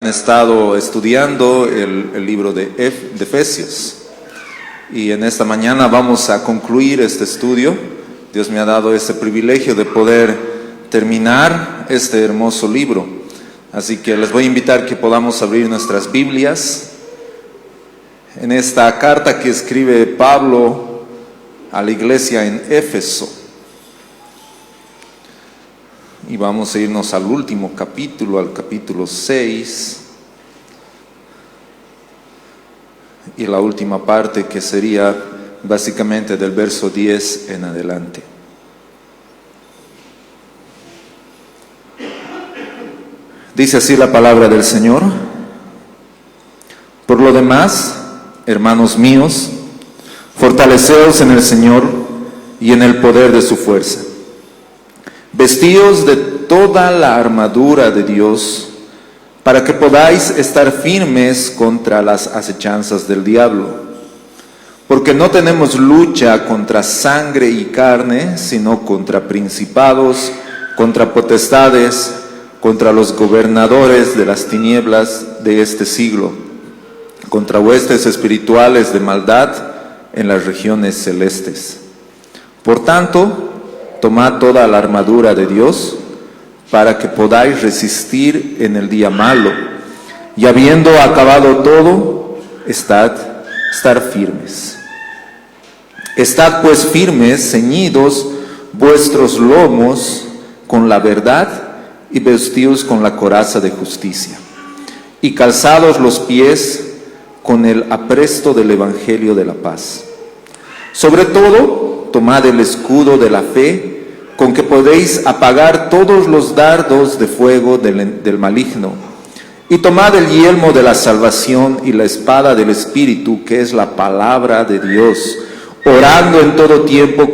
Han estado estudiando el libro de Efesios y en esta mañana vamos a concluir este estudio. Dios me ha dado ese privilegio de poder terminar este hermoso libro, así que les voy a invitar que podamos abrir nuestras Biblias en esta carta que escribe Pablo a la iglesia en Éfeso. Y vamos a irnos al último capítulo, al capítulo 6. Y la última parte que sería básicamente del verso 10 en adelante. Dice así la palabra del Señor: Por lo demás, hermanos míos, fortaleceos en el Señor y en el poder de su fuerza. Vestíos de toda la armadura de Dios, para que podáis estar firmes contra las acechanzas del diablo. Porque no tenemos lucha contra sangre y carne, sino contra principados, contra potestades, contra los gobernadores de las tinieblas de este siglo, contra huestes espirituales de maldad en las regiones celestes. Por tanto, tomad toda la armadura de Dios, para que podáis resistir en el día malo, y habiendo acabado todo, estar firmes. Estad pues firmes, ceñidos vuestros lomos con la verdad, y vestidos con la coraza de justicia, y calzados los pies con el apresto del evangelio de la paz. Sobre todo, tomad el escudo de la fe, con que podéis apagar todos los dardos de fuego del maligno, y tomad el yelmo de la salvación y la espada del Espíritu, que es la palabra de Dios, orando en todo tiempo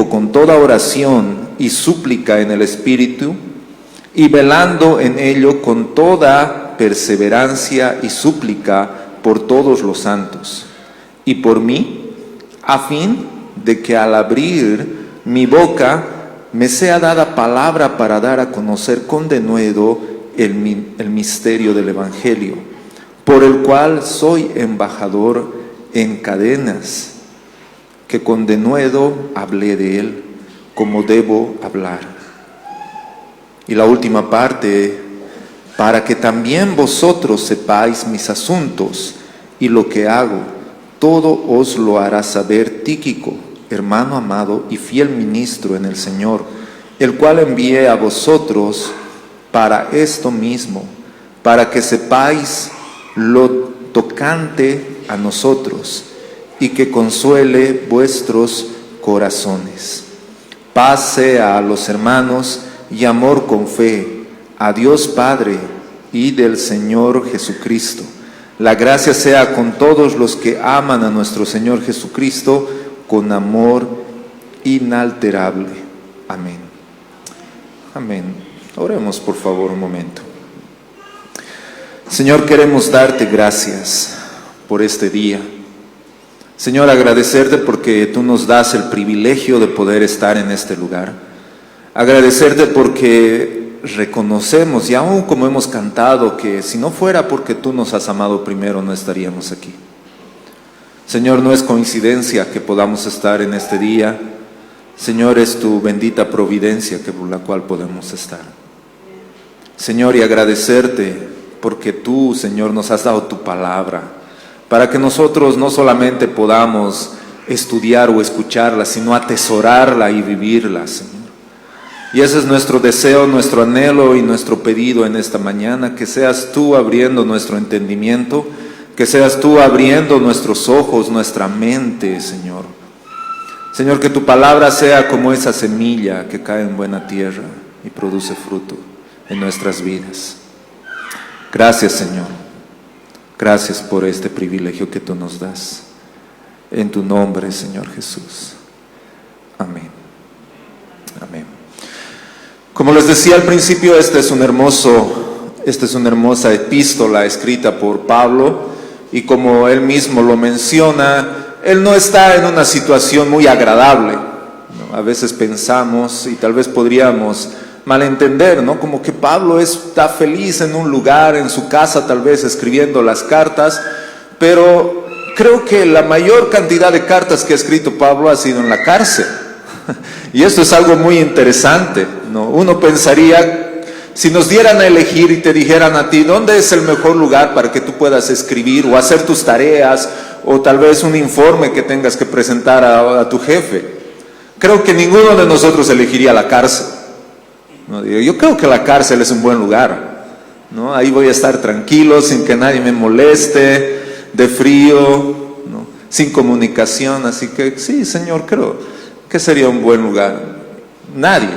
con toda oración y súplica en el Espíritu, y velando en ello con toda perseverancia y súplica por todos los santos, y por mí, a fin de que al abrir mi boca me sea dada palabra para dar a conocer con denuedo el misterio del Evangelio, por el cual soy embajador en cadenas, que con denuedo hablé de él, como debo hablar. Y la última parte: para que también vosotros sepáis mis asuntos y lo que hago, todo os lo hará saber Tíquico, hermano amado y fiel ministro en el Señor, el cual envié a vosotros para esto mismo, para que sepáis lo tocante a nosotros, y que consuele vuestros corazones. Paz sea a los hermanos y amor con fe, a Dios Padre y del Señor Jesucristo. La gracia sea con todos los que aman a nuestro Señor Jesucristo con amor inalterable. Amén. Amén. Oremos por favor un momento. Señor, queremos darte gracias por este día. Señor, agradecerte porque tú nos das el privilegio de poder estar en este lugar. Agradecerte porque reconocemos, y aún como hemos cantado, que si no fuera porque tú nos has amado primero, no estaríamos aquí. Señor, no es coincidencia que podamos estar en este día. Señor, es tu bendita providencia por la cual podemos estar. Señor, y agradecerte porque tú, Señor, nos has dado tu palabra, para que nosotros no solamente podamos estudiar o escucharla, sino atesorarla y vivirla, Señor. Y ese es nuestro deseo, nuestro anhelo y nuestro pedido en esta mañana, que seas tú abriendo nuestro entendimiento, que seas tú abriendo nuestros ojos, nuestra mente, Señor. Señor, que tu palabra sea como esa semilla que cae en buena tierra y produce fruto en nuestras vidas. Gracias, Señor. Gracias por este privilegio que tú nos das. En tu nombre, Señor Jesús. Amén. Amén. Como les decía al principio, esta es una hermosa epístola escrita por Pablo, y como él mismo lo menciona, él no está en una situación muy agradable. A veces pensamos, y tal vez podríamos malentender, ¿no? Como que Pablo está feliz en un lugar, en su casa tal vez, escribiendo las cartas, pero creo que la mayor cantidad de cartas que ha escrito Pablo ha sido en la cárcel. Y esto es algo muy interesante, ¿no? Uno pensaría, si nos dieran a elegir y te dijeran a ti, ¿dónde es el mejor lugar para que tú puedas escribir o hacer tus tareas o tal vez un informe que tengas que presentar a tu jefe? Creo que ninguno de nosotros elegiría la cárcel, ¿no? Yo creo que la cárcel es un buen lugar, ¿no? Ahí voy a estar tranquilo, sin que nadie me moleste, de frío, ¿no? Sin comunicación, así que sí, Señor, creo que sería un buen lugar. Nadie,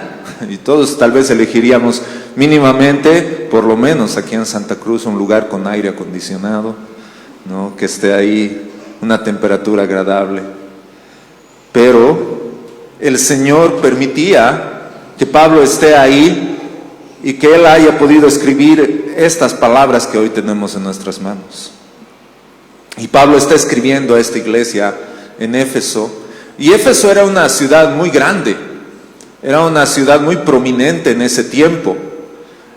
y todos tal vez elegiríamos mínimamente, por lo menos aquí en Santa Cruz, un lugar con aire acondicionado, ¿no? Que esté ahí una temperatura agradable. Pero el Señor permitía que Pablo esté ahí y que él haya podido escribir estas palabras que hoy tenemos en nuestras manos. Y Pablo está escribiendo a esta iglesia en Éfeso, y Éfeso era una ciudad muy grande, era una ciudad muy prominente en ese tiempo,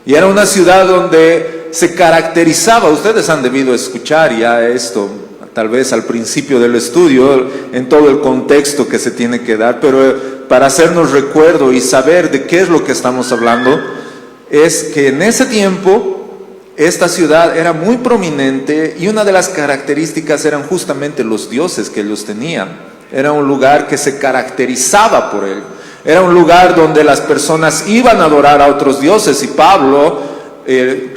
y era una ciudad donde se caracterizaba, ustedes han debido escuchar ya esto, tal vez al principio del estudio, en todo el contexto que se tiene que dar, pero para hacernos recuerdo y saber de qué es lo que estamos hablando, es que en ese tiempo esta ciudad era muy prominente y una de las características eran justamente los dioses que ellos tenían. Era un lugar que se caracterizaba por él. Era un lugar donde las personas iban a adorar a otros dioses, y Pablo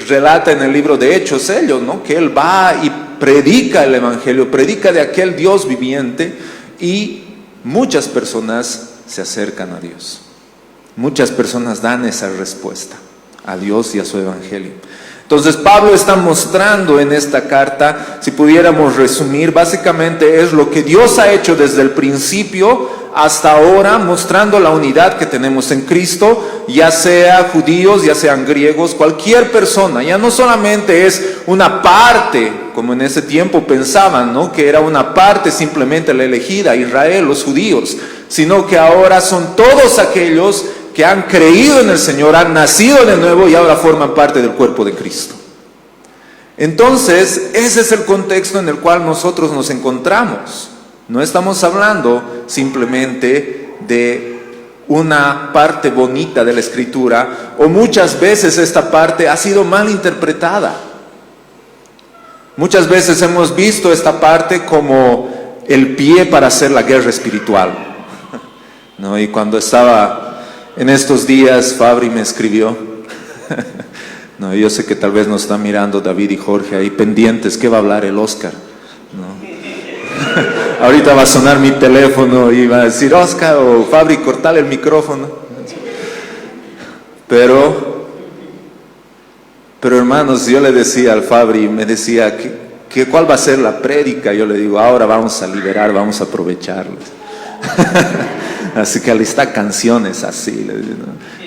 relata en el libro de Hechos ellos, ¿no? Que él va y predica el evangelio, predica de aquel Dios viviente, y muchas personas se acercan a Dios. Muchas personas dan esa respuesta a Dios y a su evangelio. Entonces Pablo está mostrando en esta carta, si pudiéramos resumir, básicamente es lo que Dios ha hecho desde el principio hasta ahora, mostrando la unidad que tenemos en Cristo, ya sea judíos, ya sean griegos, cualquier persona. Ya no solamente es una parte, como en ese tiempo pensaban, ¿no? Que era una parte simplemente la elegida, Israel, los judíos, sino que ahora son todos aquellos que han creído en el Señor, han nacido de nuevo y ahora forman parte del cuerpo de Cristo. Entonces, ese es el contexto en el cual nosotros nos encontramos. No estamos hablando simplemente de una parte bonita de la Escritura, o muchas veces esta parte ha sido mal interpretada. Muchas veces hemos visto esta parte como el pie para hacer la guerra espiritual, ¿no? Y cuando estaba en estos días, Fabri me escribió, no, yo sé que tal vez nos están mirando David y Jorge ahí pendientes, ¿qué va a hablar el Oscar? ¿No? Ahorita va a sonar mi teléfono y va a decir, Oscar o Fabri, cortale el micrófono. Pero hermanos, yo le decía al Fabri, me decía, ¿cuál va a ser la prédica? Yo le digo, ahora vamos a liberar, vamos a aprovecharlos. Así que alista canciones así.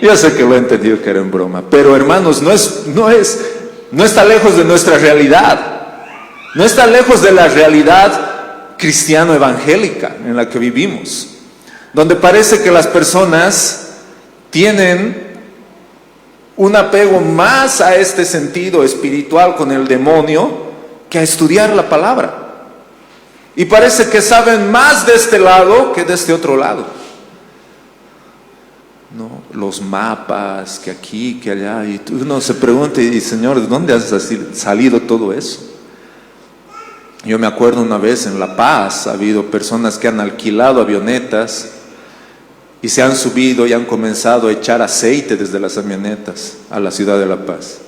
Yo sé que lo he entendido que era en broma, pero hermanos, no está lejos de nuestra realidad. No está lejos de la realidad cristiano-evangélica en la que vivimos, donde parece que las personas tienen un apego más a este sentido espiritual con el demonio que a estudiar la palabra. Y parece que saben más de este lado que de este otro lado, ¿no? Los mapas, que aquí, que allá, y uno se pregunta, y Señor, ¿de dónde has salido todo eso? Yo me acuerdo una vez en La Paz, ha habido personas que han alquilado avionetas y se han subido y han comenzado a echar aceite desde las camionetas a la ciudad de La Paz.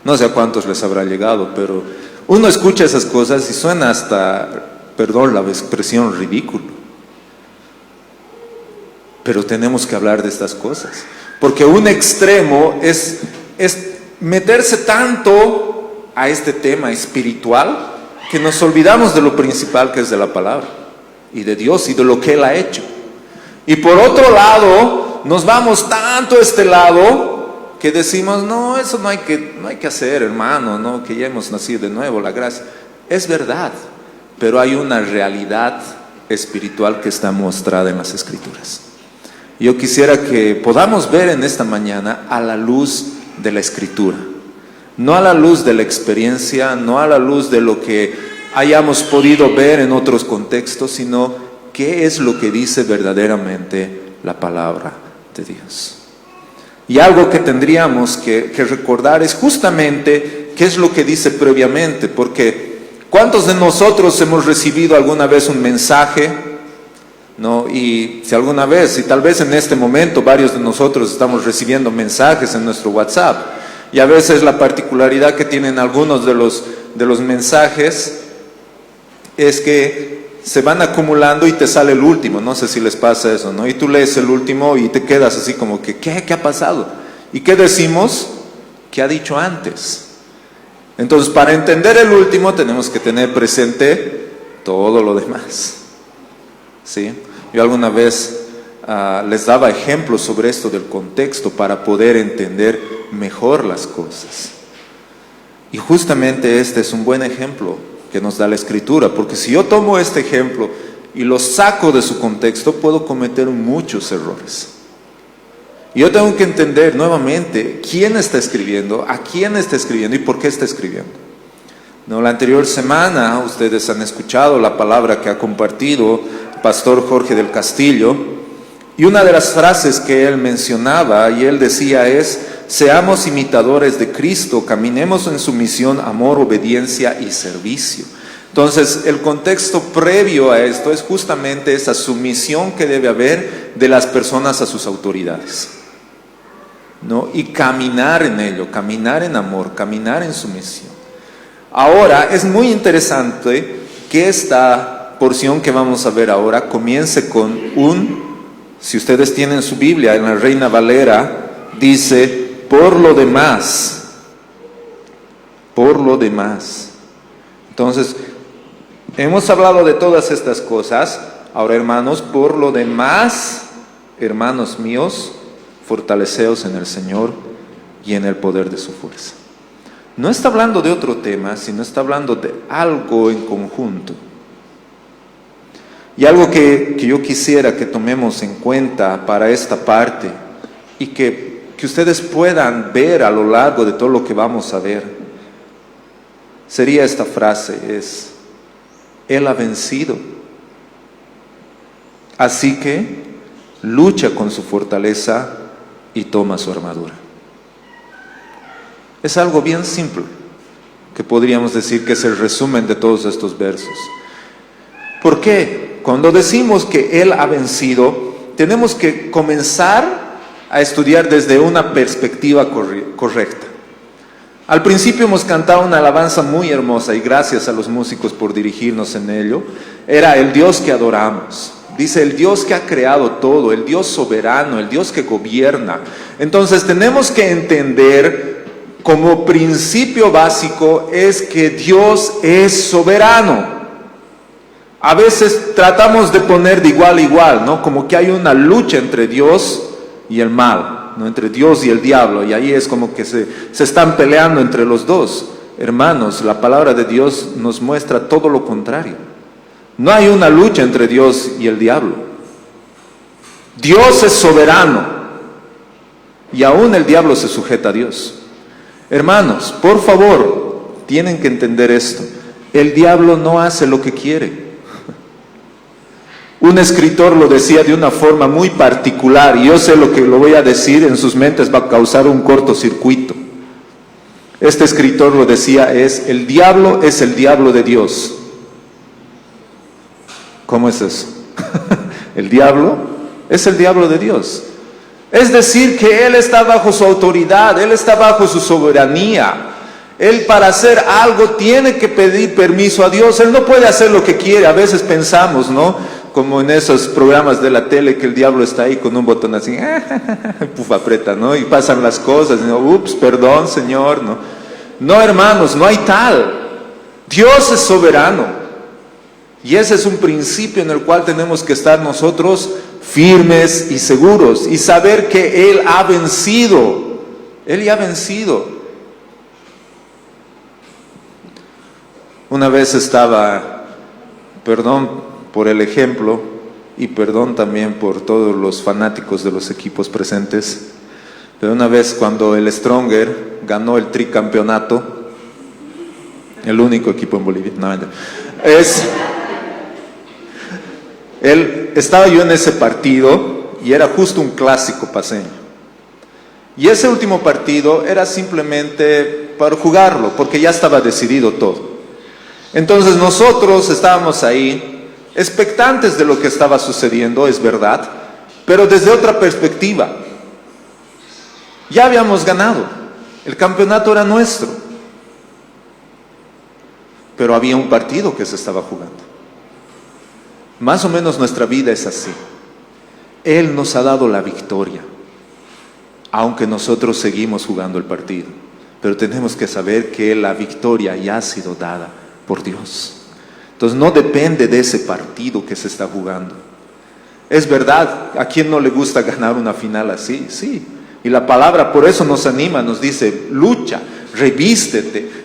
No sé a cuántos les habrá llegado, pero uno escucha esas cosas y suena hasta, perdón la expresión, ridículo. Pero tenemos que hablar de estas cosas, porque un extremo es meterse tanto a este tema espiritual que nos olvidamos de lo principal, que es de la palabra y de Dios y de lo que Él ha hecho. Y por otro lado, nos vamos tanto a este lado que decimos, no, eso no hay que hacer, hermano, no, que ya hemos nacido de nuevo, la gracia. Es verdad, pero hay una realidad espiritual que está mostrada en las Escrituras. Yo quisiera que podamos ver en esta mañana a la luz de la Escritura, no a la luz de la experiencia, no a la luz de lo que hayamos podido ver en otros contextos, sino qué es lo que dice verdaderamente la palabra de Dios. Y algo que tendríamos que recordar es justamente qué es lo que dice previamente, porque ¿cuántos de nosotros hemos recibido alguna vez un mensaje? ¿No? Y si alguna vez, y tal vez en este momento varios de nosotros estamos recibiendo mensajes en nuestro WhatsApp, y a veces la particularidad que tienen algunos de los mensajes es que se van acumulando y te sale el último. No sé si les pasa eso, ¿no? Y tú lees el último y te quedas así como que ¿qué ha pasado? ¿Y qué decimos? ¿Qué ha dicho antes? Entonces, para entender el último tenemos que tener presente todo lo demás, ¿sí? Yo alguna vez les daba ejemplos sobre esto del contexto para poder entender mejor las cosas. Y justamente este es un buen ejemplo que nos da la Escritura, porque si yo tomo este ejemplo y lo saco de su contexto, puedo cometer muchos errores. Y yo tengo que entender nuevamente quién está escribiendo, a quién está escribiendo y por qué está escribiendo. No, la anterior semana ustedes han escuchado la palabra que ha compartido el pastor Jorge del Castillo, y una de las frases que él mencionaba y él decía es: seamos imitadores de Cristo, caminemos en sumisión, amor, obediencia y servicio. Entonces, el contexto previo a esto es justamente esa sumisión que debe haber de las personas a sus autoridades, ¿no? Y caminar en ello, caminar en amor, caminar en sumisión. Ahora, es muy interesante que esta porción que vamos a ver ahora comience con si ustedes tienen su Biblia, en la Reina Valera, dice: por lo demás. Entonces, hemos hablado de todas estas cosas. Ahora, hermanos, por lo demás, hermanos míos, fortaleceos en el Señor y en el poder de su fuerza. No está hablando de otro tema, sino está hablando de algo en conjunto. Y algo que yo quisiera que tomemos en cuenta para esta parte y que ustedes puedan ver a lo largo de todo lo que vamos a ver, sería esta frase, es: Él ha vencido, así que lucha con su fortaleza y toma su armadura. Es algo bien simple, que podríamos decir que es el resumen de todos estos versos. ¿Por qué? Cuando decimos que Él ha vencido, tenemos que comenzar a estudiar desde una perspectiva correcta. Al principio hemos cantado una alabanza muy hermosa, y gracias a los músicos por dirigirnos en ello. Era el Dios que adoramos. Dice: el Dios que ha creado todo, el Dios soberano, el Dios que gobierna. Entonces tenemos que entender, como principio básico, es que Dios es soberano. A veces tratamos de poner de igual a igual, ¿no? Como que hay una lucha entre Dios y el mal, ¿no? Entre Dios y el diablo, y ahí es como que se están peleando entre los dos. Hermanos, la palabra de Dios nos muestra todo lo contrario. No hay una lucha entre Dios y el diablo. Dios es soberano y aún el diablo se sujeta a Dios. Hermanos, por favor, tienen que entender esto. El diablo no hace lo que quiere. Un escritor lo decía de una forma muy particular, y yo sé lo que lo voy a decir, en sus mentes va a causar un cortocircuito. Este escritor lo decía, el diablo es el diablo de Dios. ¿Cómo es eso? El diablo es el diablo de Dios. Es decir, que Él está bajo su autoridad, Él está bajo su soberanía. Él, para hacer algo, tiene que pedir permiso a Dios. Él no puede hacer lo que quiere. A veces pensamos, ¿no? Como en esos programas de la tele, que el diablo está ahí con un botón así, puf, aprieta, ¿no? Y pasan las cosas, ¿no? Ups, perdón, Señor, ¿no? No, hermanos, no hay tal. Dios es soberano. Y ese es un principio en el cual tenemos que estar nosotros firmes y seguros, y saber que Él ha vencido. Él ya ha vencido. Una vez estaba, perdón por el ejemplo, y perdón también por todos los fanáticos de los equipos presentes, pero una vez cuando el Stronger ganó el tricampeonato, el único equipo en Bolivia, no, estaba yo en ese partido y era justo un clásico paceño. Y ese último partido era simplemente para jugarlo, porque ya estaba decidido todo. Entonces nosotros estábamos ahí, expectantes de lo que estaba sucediendo, es verdad, pero desde otra perspectiva. Ya habíamos ganado, el campeonato era nuestro, pero había un partido que se estaba jugando. Más o menos nuestra vida es así. Él nos ha dado la victoria, aunque nosotros seguimos jugando el partido, pero tenemos que saber que la victoria ya ha sido dada por Dios. Entonces no depende de ese partido que se está jugando. Es verdad, ¿a quién no le gusta ganar una final así? Sí, y la palabra por eso nos anima, nos dice, lucha, revístete,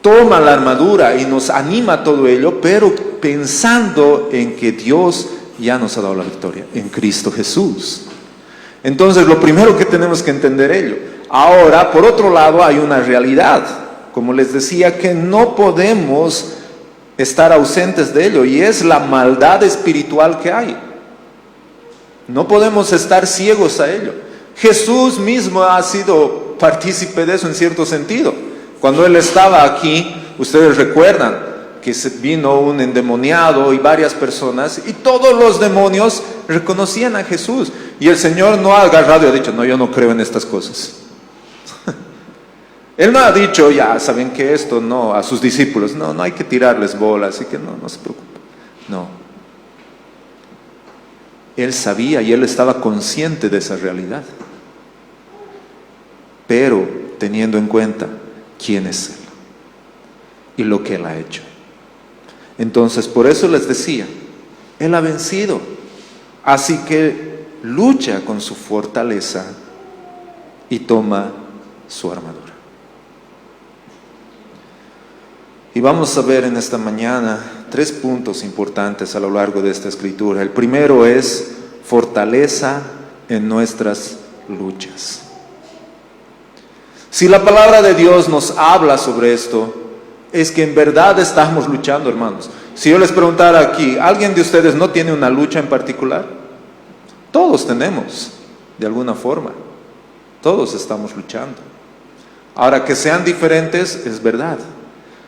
toma la armadura, y nos anima todo ello, pero pensando en que Dios ya nos ha dado la victoria en Cristo Jesús. Entonces lo primero que tenemos que entender ello. Ahora, por otro lado, hay una realidad, como les decía, que no podemos estar ausentes de ello, y es la maldad espiritual que hay. No podemos estar ciegos a ello. Jesús mismo ha sido partícipe de eso en cierto sentido. Cuando Él estaba aquí, ustedes recuerdan que vino un endemoniado y varias personas, y todos los demonios reconocían a Jesús. Y el Señor no ha agarrado y ha dicho, no, yo no creo en estas cosas. Él no ha dicho, ya saben que esto no, a sus discípulos, no hay que tirarles bolas, así que no se preocupen. No. Él sabía y Él estaba consciente de esa realidad, pero teniendo en cuenta quién es Él y lo que Él ha hecho. Entonces, por eso les decía, Él ha vencido, así que lucha con su fortaleza y toma su armadura. Y vamos a ver en esta mañana 3 puntos importantes a lo largo de esta escritura. El primero es fortaleza en nuestras luchas. Si la palabra de Dios nos habla sobre esto, es que en verdad estamos luchando, hermanos. Si yo les preguntara aquí, ¿alguien de ustedes no tiene una lucha en particular? Todos tenemos, de alguna forma. Todos estamos luchando. Ahora, que sean diferentes, es verdad.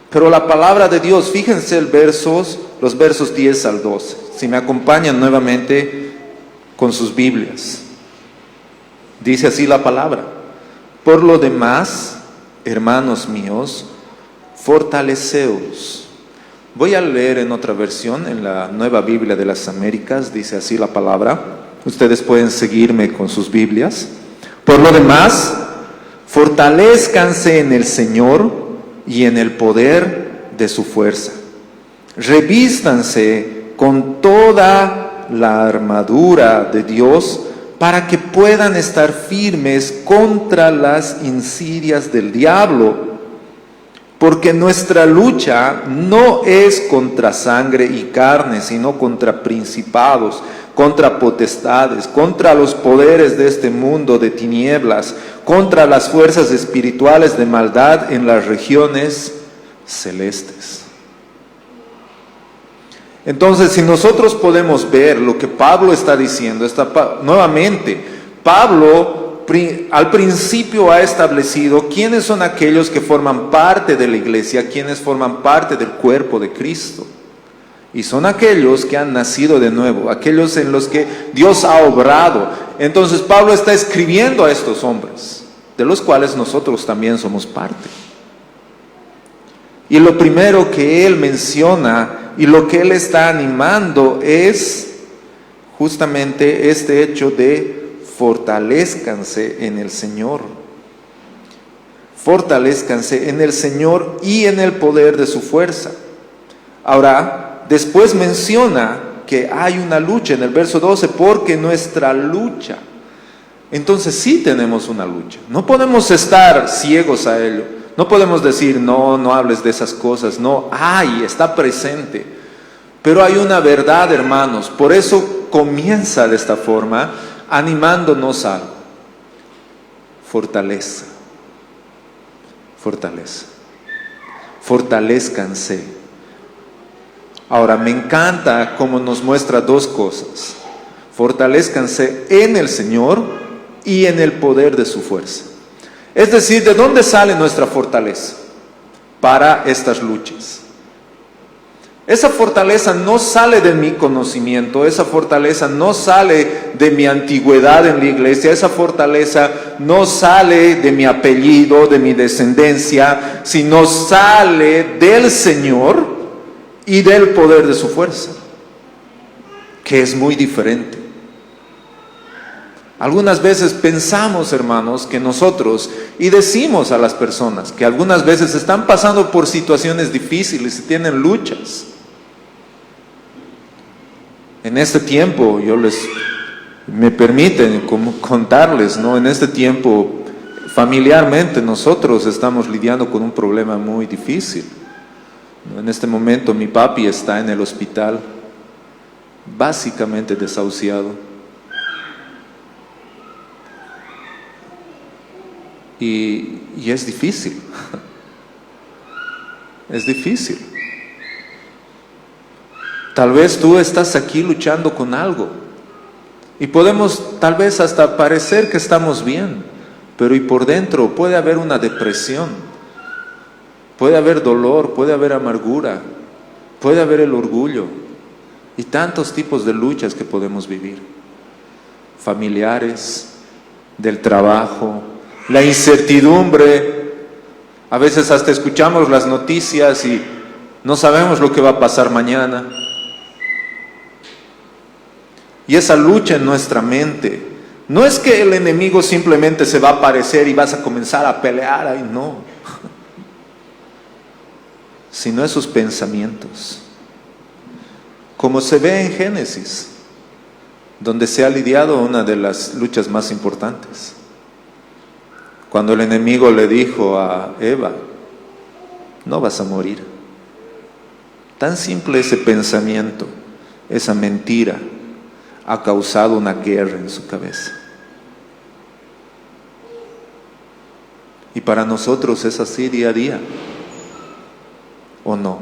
Pero la palabra de Dios, fíjense los versos 10 al 12. Si me acompañan nuevamente con sus Biblias. Dice así la palabra: por lo demás, hermanos míos, fortaleceos. Voy a leer en otra versión, en la Nueva Biblia de las Américas, dice así la palabra. Ustedes pueden seguirme con sus Biblias. Por lo demás, fortalezcanse en el Señor y en el poder de su fuerza. Revístanse con toda la armadura de Dios para que puedan estar firmes contra las insidias del diablo. Porque nuestra lucha no es contra sangre y carne, sino contra principados, contra potestades, contra los poderes de este mundo de tinieblas, contra las fuerzas espirituales de maldad en las regiones celestes. Entonces, si nosotros podemos ver lo que Pablo está diciendo, nuevamente, Pablo al principio ha establecido quiénes son aquellos que forman parte de la iglesia, quiénes forman parte del cuerpo de Cristo. Y son aquellos que han nacido de nuevo, aquellos en los que Dios ha obrado. Entonces Pablo está escribiendo a estos hombres, de los cuales nosotros también somos parte. Y lo primero que él menciona y lo que él está animando es justamente este hecho de fortalezcanse en el Señor. Fortalezcanse en el Señor y en el poder de su fuerza. Ahora, después menciona que hay una lucha en el verso 12, porque nuestra lucha. Entonces sí tenemos una lucha. No podemos estar ciegos a ello. No podemos decir, no hables de esas cosas. No, está presente. Pero hay una verdad, hermanos. Por eso comienza de esta forma, animándonos a fortaleza. Fortaleza. Fortalezcanse. Ahora, me encanta cómo nos muestra dos cosas. Fortalezcanse en el Señor y en el poder de su fuerza. Es decir, ¿de dónde sale nuestra fortaleza para estas luchas? Esa fortaleza no sale de mi conocimiento, esa fortaleza no sale de mi antigüedad en la iglesia, esa fortaleza no sale de mi apellido, de mi descendencia, sino sale del Señor y del poder de su fuerza, que es muy diferente. Algunas veces pensamos, hermanos, que nosotros, y decimos a las personas que algunas veces están pasando por situaciones difíciles y tienen luchas. En este tiempo, me permiten contarles, ¿no? En este tiempo, familiarmente, nosotros estamos lidiando con un problema muy difícil. En este momento, mi papi está en el hospital, básicamente desahuciado. Y es difícil. Es difícil. Tal vez tú estás aquí luchando con algo y podemos tal vez hasta parecer que estamos bien, pero y por dentro puede haber una depresión, puede haber dolor, puede haber amargura, puede haber el orgullo y tantos tipos de luchas que podemos vivir, familiares, del trabajo, la incertidumbre. A veces hasta escuchamos las noticias y no sabemos lo que va a pasar mañana. Y esa lucha en nuestra mente, no es que el enemigo simplemente se va a aparecer y vas a comenzar a pelear, ay no, sino esos pensamientos, como se ve en Génesis, donde se ha lidiado una de las luchas más importantes. Cuando el enemigo le dijo a Eva, no vas a morir. Tan simple ese pensamiento, esa mentira, ha causado una guerra en su cabeza. Y para nosotros es así día a día, ¿o no?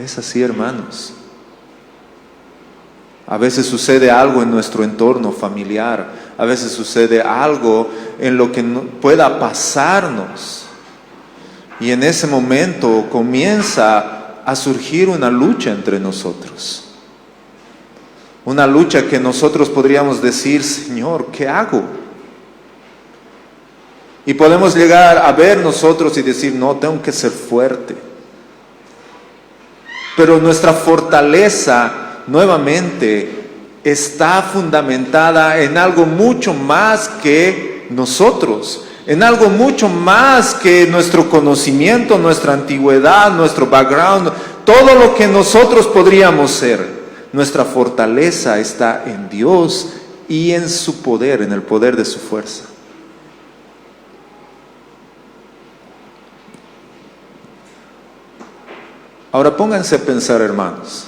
Es así, hermanos. A veces sucede algo en nuestro entorno familiar, a veces sucede algo en lo que pueda pasarnos. Y en ese momento comienza a surgir una lucha entre nosotros. Una lucha que nosotros podríamos decir, Señor, ¿qué hago? Y podemos llegar a ver nosotros y decir, no, tengo que ser fuerte. Pero nuestra fortaleza, nuevamente, está fundamentada en algo mucho más que nosotros, en algo mucho más que nuestro conocimiento, nuestra antigüedad, nuestro background, todo lo que nosotros podríamos ser. Nuestra fortaleza está en Dios y en su poder, en el poder de su fuerza. Ahora pónganse a pensar, hermanos,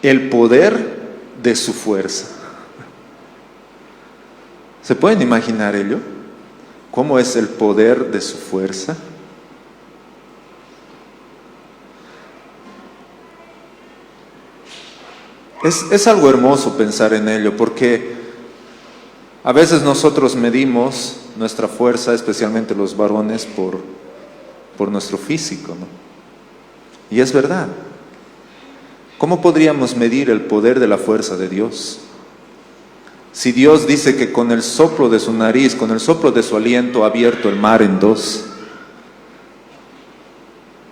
el poder de su fuerza. ¿Se pueden imaginar ello? ¿Cómo es el poder de su fuerza? Es algo hermoso pensar en ello, porque a veces nosotros medimos nuestra fuerza, especialmente los varones, por nuestro físico, ¿no? Y es verdad. ¿Cómo podríamos medir el poder de la fuerza de Dios? Si Dios dice que con el soplo de su nariz, con el soplo de su aliento ha abierto el mar en dos.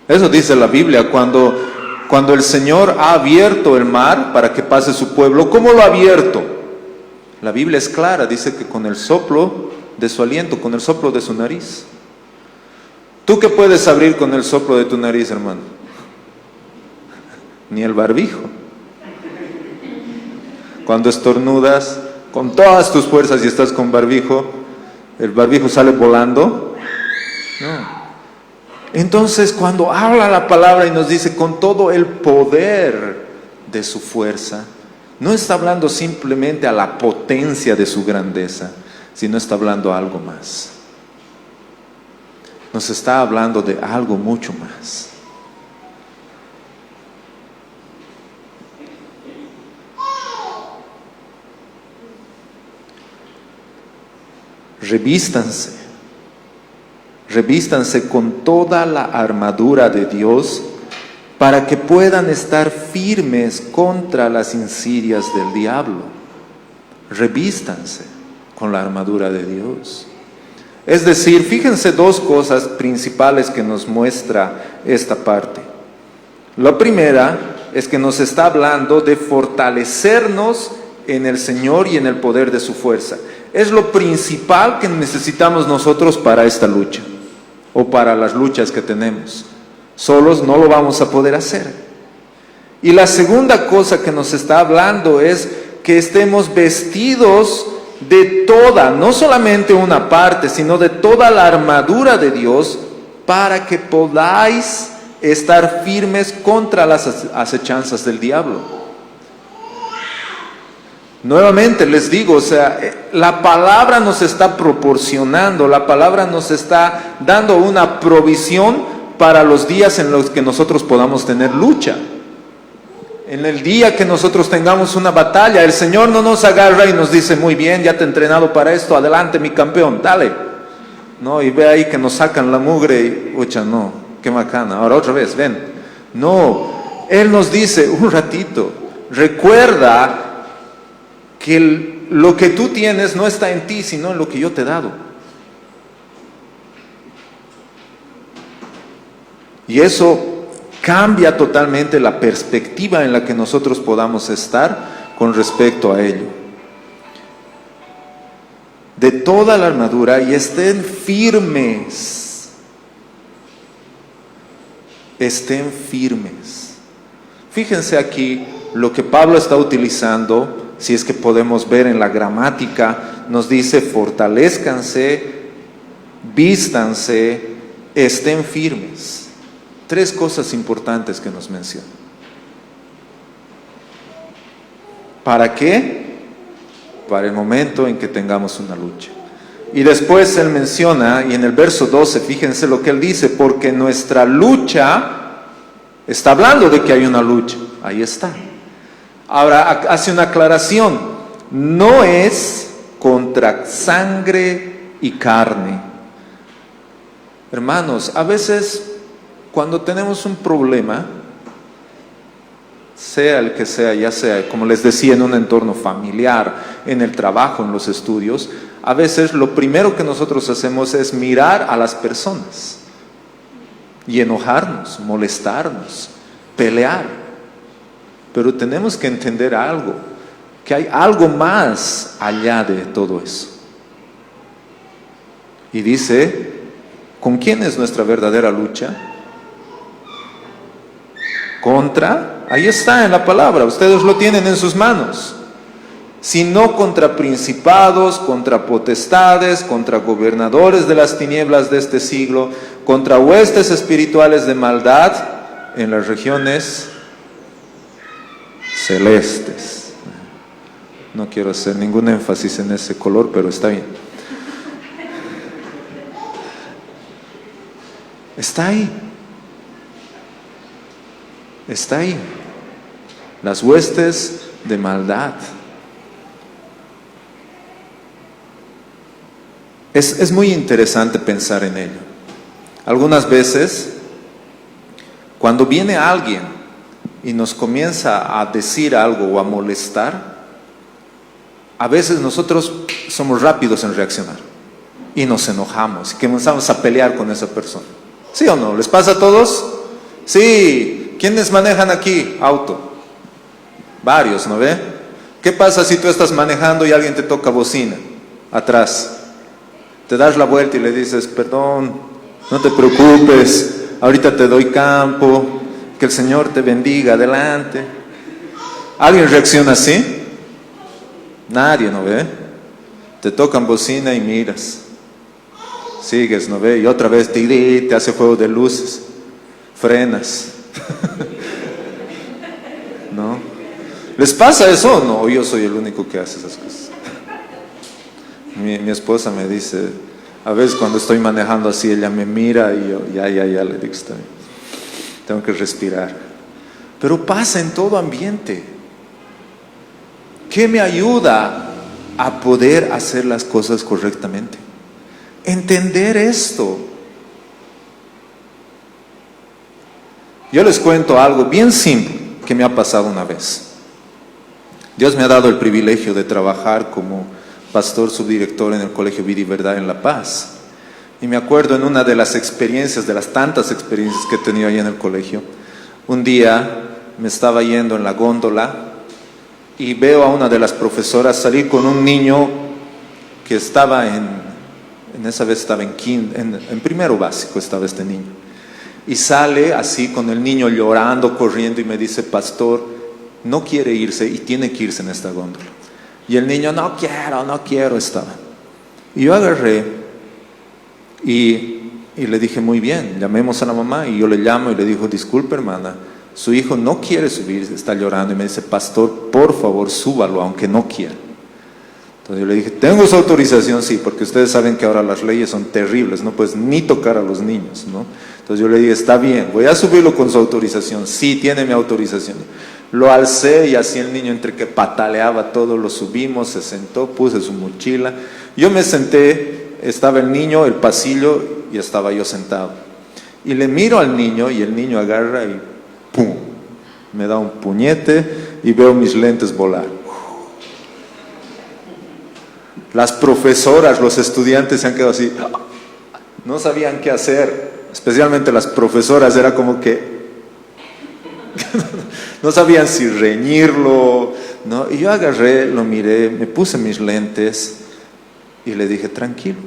Eso dice la Biblia, cuando el Señor ha abierto el mar para que pase su pueblo, ¿cómo lo ha abierto? La Biblia es clara, dice que con el soplo de su aliento, con el soplo de su nariz. ¿Tú qué puedes abrir con el soplo de tu nariz, hermano? Ni el barbijo. Cuando estornudas con todas tus fuerzas y estás con barbijo, ¿el barbijo sale volando? No. Entonces, cuando habla la palabra y nos dice con todo el poder de su fuerza. No está hablando simplemente a la potencia de su grandeza, sino está hablando algo más. Nos está hablando de algo mucho más. Revístanse con toda la armadura de Dios para que puedan estar firmes contra las insidias del diablo. Revístanse con la armadura de Dios. Es decir, fíjense dos cosas principales que nos muestra esta parte. La primera es que nos está hablando de fortalecernos en el Señor y en el poder de su fuerza. Es lo principal que necesitamos nosotros para esta lucha o para las luchas que tenemos. Solos no lo vamos a poder hacer. Y la segunda cosa que nos está hablando es que estemos vestidos de toda, no solamente una parte, sino de toda la armadura de Dios para que podáis estar firmes contra las acechanzas del diablo. Nuevamente les digo, la palabra nos está proporcionando, la palabra nos está dando una provisión para los días en los que nosotros podamos tener lucha. En el día que nosotros tengamos una batalla, el Señor no nos agarra y nos dice, muy bien, ya te he entrenado para esto, adelante mi campeón, dale. No, y ve ahí que nos sacan la mugre y, ucha, no, qué bacana, ahora otra vez, ven. No, Él nos dice, un ratito, recuerda que lo que tú tienes no está en ti, sino en lo que yo te he dado. Y eso cambia totalmente la perspectiva en la que nosotros podamos estar con respecto a ello. De toda la armadura y estén firmes. Estén firmes. Fíjense aquí lo que Pablo está utilizando, si es que podemos ver en la gramática, nos dice fortalezcanse, vístanse, estén firmes. Tres cosas importantes que nos menciona. ¿Para qué? Para el momento en que tengamos una lucha. Y después él menciona, y en el verso 12, fíjense lo que él dice, porque nuestra lucha, está hablando de que hay una lucha, ahí está. Ahora hace una aclaración, no es contra sangre y carne. Hermanos, a veces cuando tenemos un problema, sea el que sea, ya sea, como les decía, en un entorno familiar, en el trabajo, en los estudios, a veces lo primero que nosotros hacemos es mirar a las personas y enojarnos, molestarnos, pelear. Pero tenemos que entender algo, que hay algo más allá de todo eso. Y dice, ¿con quién es nuestra verdadera lucha? Contra, ahí está en la palabra, ustedes lo tienen en sus manos, sino contra principados, contra potestades, contra gobernadores de las tinieblas de este siglo, contra huestes espirituales de maldad en las regiones celestes. No quiero hacer ningún énfasis en ese color, pero está bien. Está ahí. Está ahí. Las huestes de maldad. Es muy interesante pensar en ello. Algunas veces, cuando viene alguien y nos comienza a decir algo o a molestar, a veces nosotros somos rápidos en reaccionar y nos enojamos y comenzamos a pelear con esa persona. ¿Sí o no? ¿Les pasa a todos? Sí. ¿Quiénes manejan aquí auto? Varios, ¿no ve? ¿Qué pasa si tú estás manejando y alguien te toca bocina atrás? Te das la vuelta y le dices, perdón, no te preocupes, ahorita te doy campo, que el Señor te bendiga, adelante. ¿Alguien reacciona así? Nadie, ¿no ve? Te tocan bocina y miras. Sigues, ¿no ve? Y otra vez te hace juego de luces. Frenas. ¿No? ¿Les pasa eso o no? Yo soy el único que hace esas cosas. Mi esposa me dice, a veces cuando estoy manejando así, ella me mira y yo, ya, le digo, está bien. Tengo que respirar. Pero pasa en todo ambiente. ¿Qué me ayuda a poder hacer las cosas correctamente? Entender esto. Yo les cuento algo bien simple que me ha pasado una vez. Dios me ha dado el privilegio de trabajar como pastor subdirector en el Colegio Vida y Verdad en La Paz. Y me acuerdo en una de las experiencias, de las tantas experiencias que he tenido ahí en el colegio, un día me estaba yendo en la góndola y veo a una de las profesoras salir con un niño que estaba en esa vez estaba en primero básico, estaba este niño. Y sale así con el niño llorando, corriendo, y me dice, pastor, no quiere irse y tiene que irse en esta góndola. Y el niño, no quiero, estaba. Y yo agarré y le dije, muy bien, llamemos a la mamá. Y yo le llamo y le digo, disculpe hermana, su hijo no quiere subir, está llorando. Y me dice, pastor, por favor, súbalo, aunque no quiera. Entonces yo le dije, ¿tengo su autorización? Sí, porque ustedes saben que ahora las leyes son terribles, no puedes ni tocar a los niños, ¿no? Entonces yo le dije, está bien, voy a subirlo con su autorización. Sí, tiene mi autorización. Lo alcé y así el niño, entre que pataleaba todo, lo subimos, se sentó, puse su mochila. Yo me senté, estaba el niño, el pasillo, y estaba yo sentado. Y le miro al niño y el niño agarra y ¡pum! Me da un puñete y veo mis lentes volar. Las profesoras, los estudiantes se han quedado así, no sabían qué hacer, especialmente las profesoras, era como que no sabían si reñirlo, ¿no? Y yo agarré, lo miré, me puse mis lentes y le dije, tranquilo.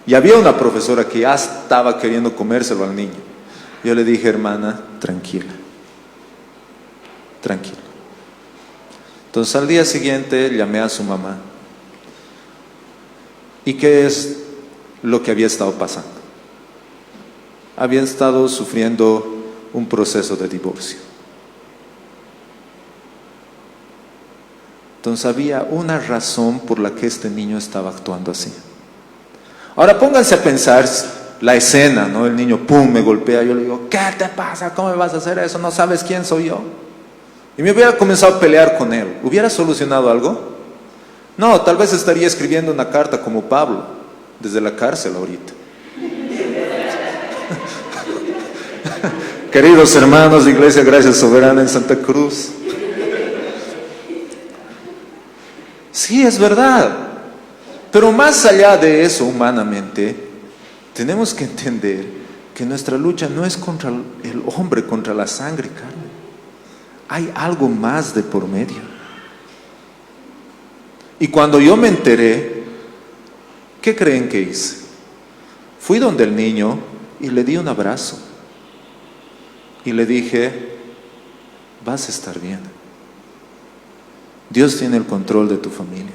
Y había una profesora que ya estaba queriendo comérselo al niño. Yo le dije, hermana, tranquila. Entonces al día siguiente llamé a su mamá. ¿Y qué es lo que había estado pasando? Había estado sufriendo un proceso de divorcio. Entonces había una razón por la que este niño estaba actuando así. Ahora pónganse a pensar la escena, ¿no? El niño, ¡pum!, me golpea. Yo le digo, ¿qué te pasa? ¿Cómo me vas a hacer eso? ¿No sabes quién soy yo? Y me hubiera comenzado a pelear con él. ¿Hubiera solucionado algo? No, tal vez estaría escribiendo una carta como Pablo, desde la cárcel ahorita. Queridos hermanos de Iglesia Gracia Soberana en Santa Cruz. Sí, es verdad. Pero más allá de eso, humanamente, tenemos que entender que nuestra lucha no es contra el hombre, contra la sangre y carne. Hay algo más de por medio. Y cuando yo me enteré, ¿qué creen que hice? Fui donde el niño y le di un abrazo. Y le dije, vas a estar bien. Dios tiene el control de tu familia.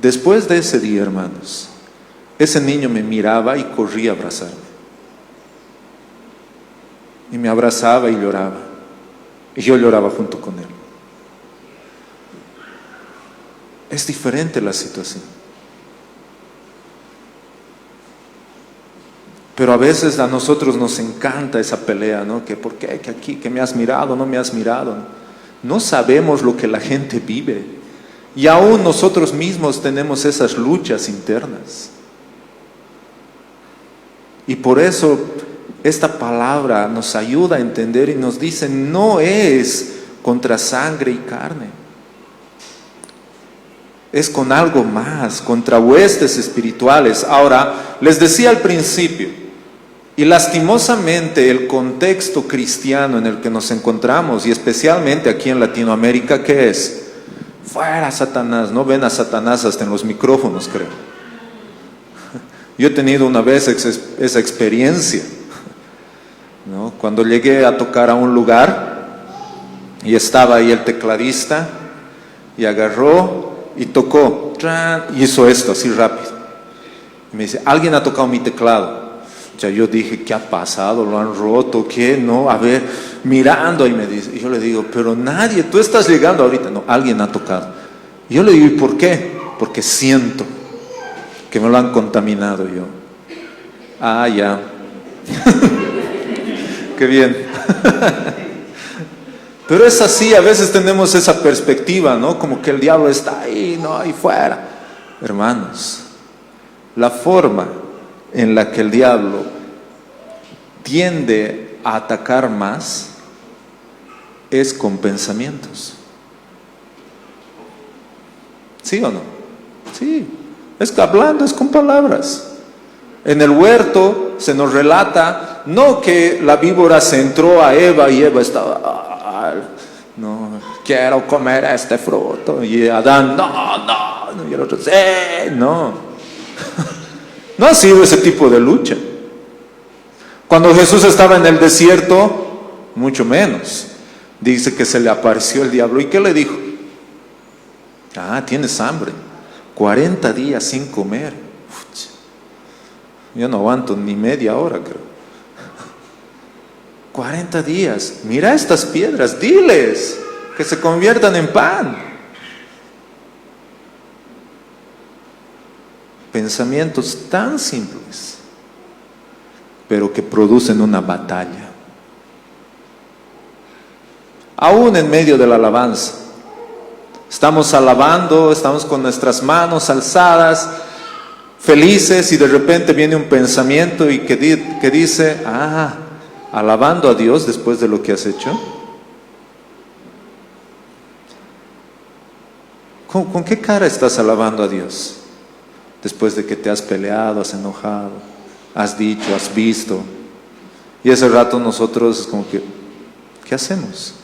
Después de ese día, hermanos, ese niño me miraba y corría a abrazarme. Y me abrazaba y lloraba. Y yo lloraba junto con él. Es diferente la situación. Pero a veces a nosotros nos encanta esa pelea, ¿no? Que ¿por qué? Que aquí, que me has mirado, no me has mirado. No sabemos lo que la gente vive. Y aún nosotros mismos tenemos esas luchas internas. Y por eso esta palabra nos ayuda a entender y nos dice, no es contra sangre y carne. Es con algo más, contra huestes espirituales. Ahora, les decía al principio, y lastimosamente el contexto cristiano en el que nos encontramos, y especialmente aquí en Latinoamérica, ¿qué es? Fuera Satanás. No ven a Satanás hasta en los micrófonos, creo. Yo he tenido una vez esa experiencia, ¿no? Cuando llegué a tocar a un lugar y estaba ahí el tecladista y agarró y tocó, y hizo esto así rápido. Y me dice, alguien ha tocado mi teclado. Ya yo dije, ¿qué ha pasado? ¿Lo han roto? ¿Qué? No, a ver, mirando, y me dice, y yo le digo, pero nadie, tú estás llegando ahorita. No, alguien ha tocado. Y yo le digo, ¿y por qué? Porque siento que me lo han contaminado yo. Ah, ya. Qué bien. Pero es así, a veces tenemos esa perspectiva, ¿no? Como que el diablo está ahí, no, ahí fuera. Hermanos, la forma en la que el diablo tiende a atacar más es con pensamientos. ¿Sí o no? Sí, es que hablando, es con palabras. En el huerto se nos relata, no que la víbora se entró a Eva y Eva estaba, no, quiero comer este fruto. Y Adán, no, y el otro, sí, no. No ha sido ese tipo de lucha. Cuando Jesús estaba en el desierto, mucho menos. Dice que se le apareció el diablo. ¿Y qué le dijo? Ah, tienes hambre. 40 días sin comer. Yo no aguanto ni media hora, creo. 40 días. Mira estas piedras, diles que se conviertan en pan. Pensamientos tan simples, pero que producen una batalla. Aún en medio de la alabanza, estamos alabando, estamos con nuestras manos alzadas, felices, y de repente viene un pensamiento y que dice, alabando a Dios después de lo que has hecho. ¿Con qué cara estás alabando a Dios? Después de que te has peleado, has enojado, has dicho, has visto. Y ese rato nosotros es como que, ¿qué hacemos?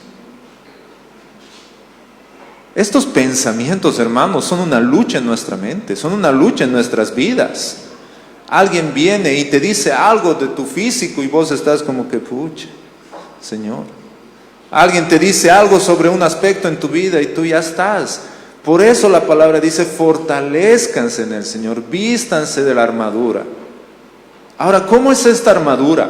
Estos pensamientos, hermanos, son una lucha en nuestra mente, son una lucha en nuestras vidas. Alguien viene y te dice algo de tu físico y vos estás como que, pucha, Señor. Alguien te dice algo sobre un aspecto en tu vida y tú ya estás. Por eso la palabra dice, fortalezcanse en el Señor, vístanse de la armadura. Ahora, ¿cómo es esta armadura?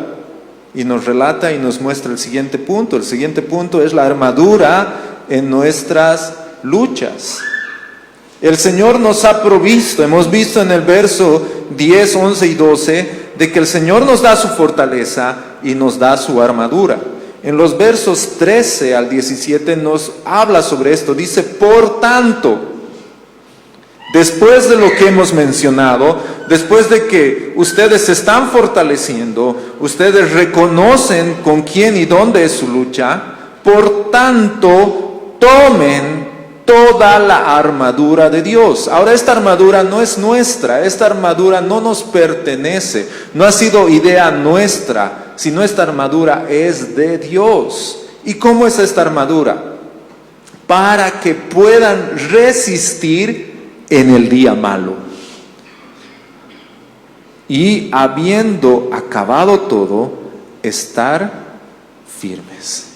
Y nos relata y nos muestra el siguiente punto. El siguiente punto es la armadura en nuestras luchas. El Señor nos ha provisto, hemos visto en el verso 10, 11 y 12, de que el Señor nos da su fortaleza y nos da su armadura. En los versos 13 al 17 nos habla sobre esto. Dice, por tanto, después de lo que hemos mencionado, después de que ustedes se están fortaleciendo, ustedes reconocen con quién y dónde es su lucha, por tanto, tomen toda la armadura de Dios. Ahora, esta armadura no es nuestra, esta armadura no nos pertenece, no ha sido idea nuestra, sino esta armadura es de Dios. ¿Y cómo es esta armadura? Para que puedan resistir en el día malo. Y habiendo acabado todo, estar firmes.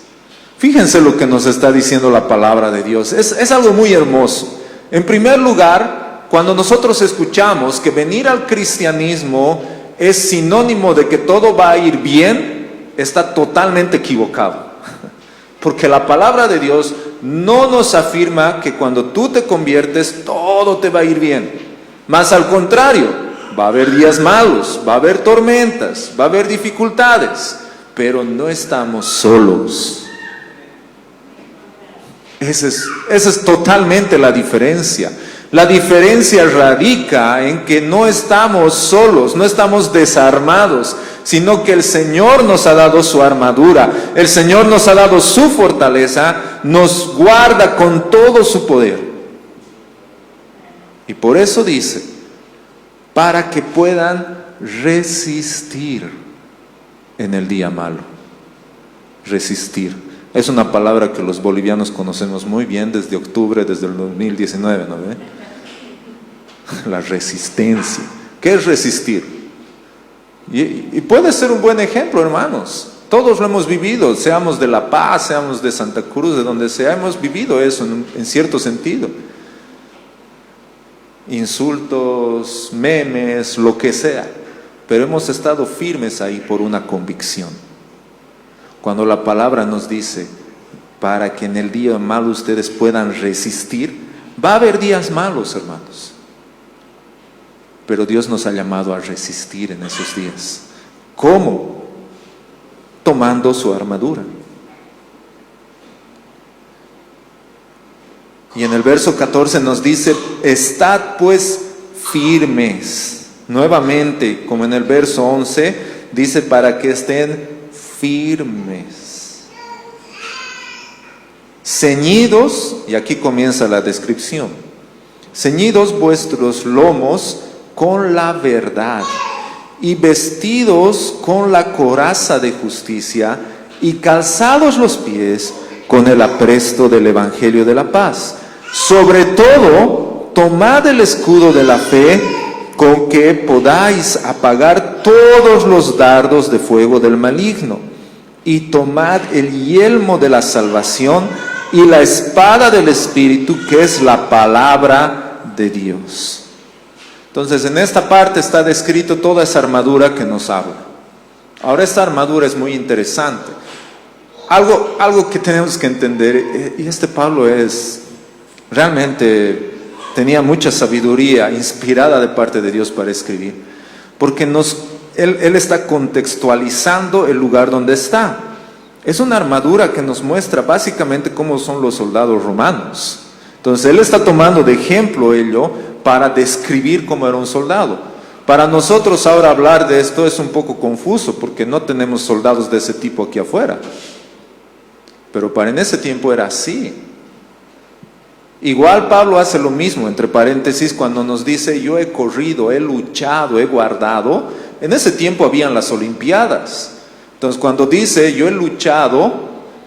Fíjense lo que nos está diciendo la palabra de Dios. Es algo muy hermoso. En primer lugar, cuando nosotros escuchamos que venir al cristianismo es sinónimo de que todo va a ir bien, está totalmente equivocado. Porque la palabra de Dios no nos afirma que cuando tú te conviertes todo te va a ir bien. Más al contrario, va a haber días malos, va a haber tormentas, va a haber dificultades, pero no estamos solos. Esa es totalmente la diferencia. La diferencia radica en que no estamos solos, no estamos desarmados, sino que el Señor nos ha dado su armadura, el Señor nos ha dado su fortaleza, nos guarda con todo su poder. Y por eso dice, para que puedan resistir en el día malo. Resistir. Es una palabra que los bolivianos conocemos muy bien desde octubre, desde el 2019, ¿no ve? La resistencia. ¿Qué es resistir? Y puede ser un buen ejemplo, hermanos. Todos lo hemos vivido, seamos de La Paz, seamos de Santa Cruz, de donde sea, hemos vivido eso en cierto sentido. Insultos, memes, lo que sea. pero hemos estado firmes ahí por una convicción. Cuando la palabra nos dice, para que en el día malo ustedes puedan resistir, va a haber días malos, hermanos. Pero Dios nos ha llamado a resistir en esos días. ¿Cómo? Tomando su armadura. Y en el verso 14 nos dice, estad pues firmes. Nuevamente, como en el verso 11, dice para que estén firmes. Ceñidos, y aquí comienza la descripción. Ceñidos vuestros lomos con la verdad y vestidos con la coraza de justicia y calzados los pies con el apresto del evangelio de la paz. Sobre todo, tomad el escudo de la fe con que podáis apagar todos los dardos de fuego del maligno, y tomad el yelmo de la salvación y la espada del Espíritu, que es la palabra de Dios. Entonces, en esta parte está descrito toda esa armadura que nos habla. Ahora, esta armadura es muy interesante. Algo que tenemos que entender, y Pablo realmente tenía mucha sabiduría inspirada de parte de Dios para escribir, porque él está contextualizando el lugar donde está. Es una armadura que nos muestra básicamente cómo son los soldados romanos. Entonces él está tomando de ejemplo ello para describir cómo era un soldado. Para nosotros ahora hablar de esto es un poco confuso, porque no tenemos soldados de ese tipo aquí afuera. Pero en ese tiempo era así. Igual Pablo hace lo mismo, entre paréntesis, cuando nos dice, yo he corrido, he luchado, he guardado. En ese tiempo habían las Olimpiadas. Entonces cuando dice, yo he luchado,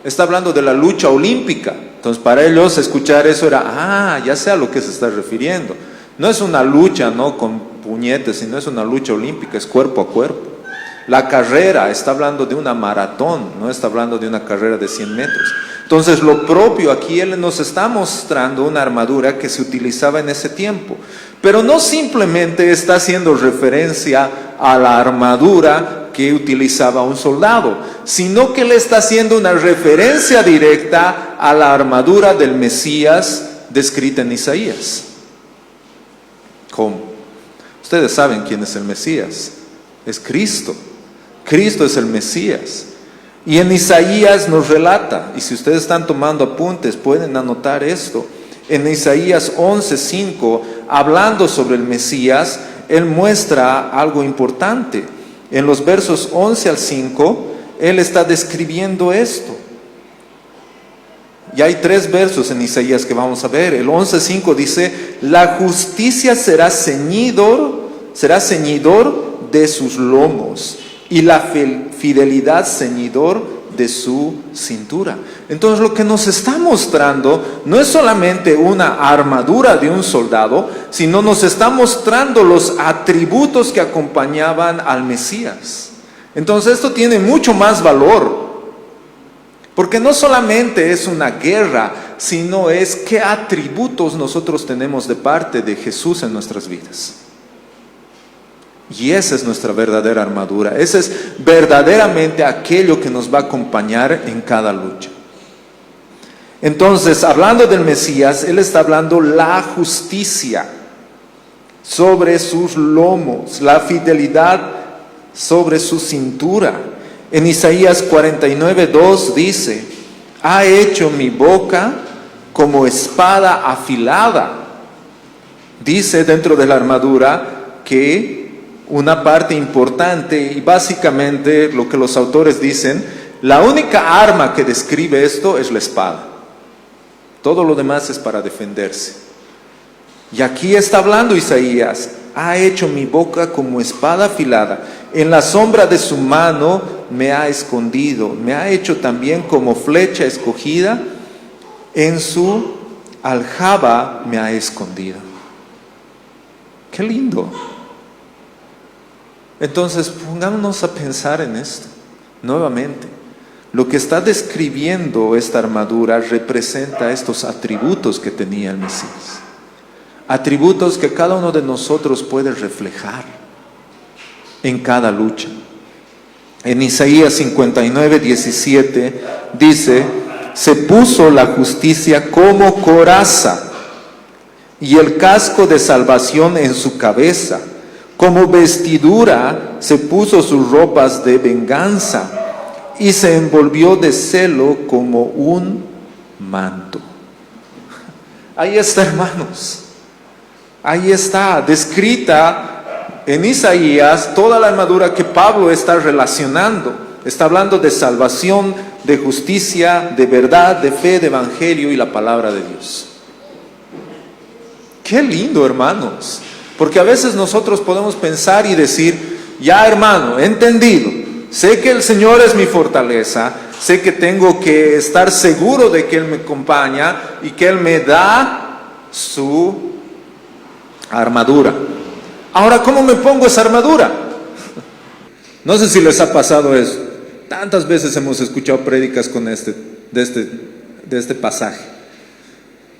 está hablando de la lucha olímpica. Entonces para ellos escuchar eso era, ya sé a lo que se está refiriendo. No es una lucha, ¿no?, con puñetes, sino es una lucha olímpica, es cuerpo a cuerpo. La carrera, está hablando de una maratón, no está hablando de una carrera de 100 metros. Entonces lo propio aquí, él nos está mostrando una armadura que se utilizaba en ese tiempo. Pero no simplemente está haciendo referencia a la armadura que utilizaba un soldado, sino que le está haciendo una referencia directa a la armadura del Mesías descrita en Isaías. ¿Cómo? Ustedes saben quién es el Mesías. Es Cristo. Cristo es el Mesías. Y en Isaías nos relata, y si ustedes están tomando apuntes, pueden anotar esto. En Isaías 11:5, hablando sobre el Mesías, él muestra algo importante. En los versos 11 al 5, él está describiendo esto. Y hay 3 versos en Isaías que vamos a ver. El 11:5 dice, la justicia será ceñidor de sus lomos, y la fidelidad ceñidor de su cintura. Entonces lo que nos está mostrando no es solamente una armadura de un soldado, sino nos está mostrando los atributos que acompañaban al Mesías. Entonces esto tiene mucho más valor, porque no solamente es una guerra, sino es qué atributos nosotros tenemos de parte de Jesús en nuestras vidas. Y esa es nuestra verdadera armadura. Ese es verdaderamente aquello que nos va a acompañar en cada lucha. Entonces, hablando del Mesías, él está hablando la justicia sobre sus lomos, la fidelidad sobre su cintura. En Isaías 49:2 dice, ha hecho mi boca como espada afilada. Dice dentro de la armadura que una parte importante, y básicamente lo que los autores dicen, la única arma que describe esto es la espada. Todo lo demás es para defenderse. Y aquí está hablando Isaías, ha hecho mi boca como espada afilada, en la sombra de su mano me ha escondido, me ha hecho también como flecha escogida, en su aljaba me ha escondido. ¡Qué lindo! Entonces, pongámonos a pensar en esto, nuevamente. Lo que está describiendo esta armadura representa estos atributos que tenía el Mesías. Atributos que cada uno de nosotros puede reflejar. en cada lucha. En Isaías 59:17 dice: se puso la justicia como coraza y el casco de salvación en su cabeza. Como vestidura se puso sus ropas de venganza y se envolvió de celo como un manto. Ahí está, hermanos. Ahí está, descrita en Isaías toda la armadura que Pablo está relacionando. Está hablando de salvación, de justicia, de verdad, de fe, de evangelio y la palabra de Dios. Qué lindo, hermanos. Porque a veces nosotros podemos pensar y decir: ya, hermano, he entendido. Sé que el Señor es mi fortaleza. Sé que tengo que estar seguro de que Él me acompaña y que Él me da su armadura. Ahora, ¿cómo me pongo esa armadura? No sé si les ha pasado eso. Tantas veces hemos escuchado prédicas con de este pasaje.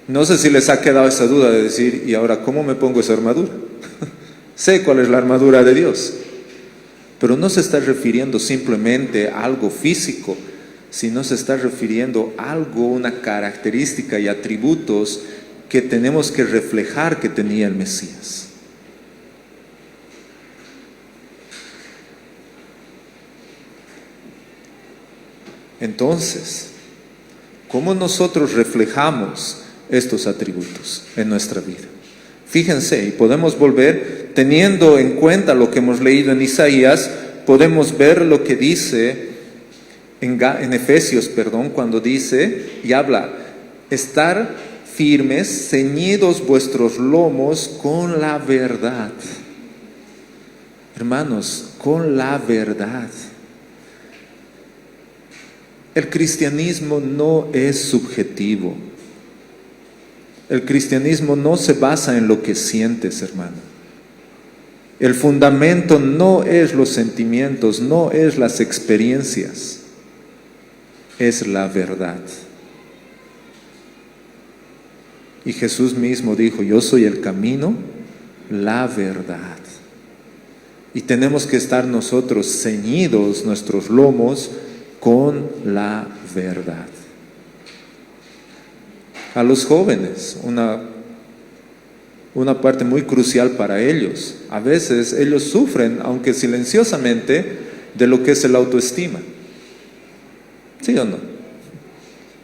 No sé si les ha quedado esa duda de decir: ¿y ahora cómo me pongo esa armadura? Sé cuál es la armadura de Dios. Pero no se está refiriendo simplemente a algo físico, sino se está refiriendo a algo, una característica y atributos que tenemos que reflejar que tenía el Mesías. Entonces, ¿cómo nosotros reflejamos estos atributos en nuestra vida? Fíjense, y podemos volver, teniendo en cuenta lo que hemos leído en Isaías, podemos ver lo que dice en Efesios, cuando dice y habla: estar firmes, ceñidos vuestros lomos con la verdad. Hermanos, con la verdad. El cristianismo no es subjetivo. El cristianismo no se basa en lo que sientes, hermano. El fundamento no es los sentimientos, no es las experiencias, es la verdad. Y Jesús mismo dijo: yo soy el camino, la verdad. Y tenemos que estar nosotros ceñidos nuestros lomos con la verdad. A los jóvenes, una parte muy crucial para ellos. A veces ellos sufren, aunque silenciosamente, de lo que es el autoestima. ¿Sí o no?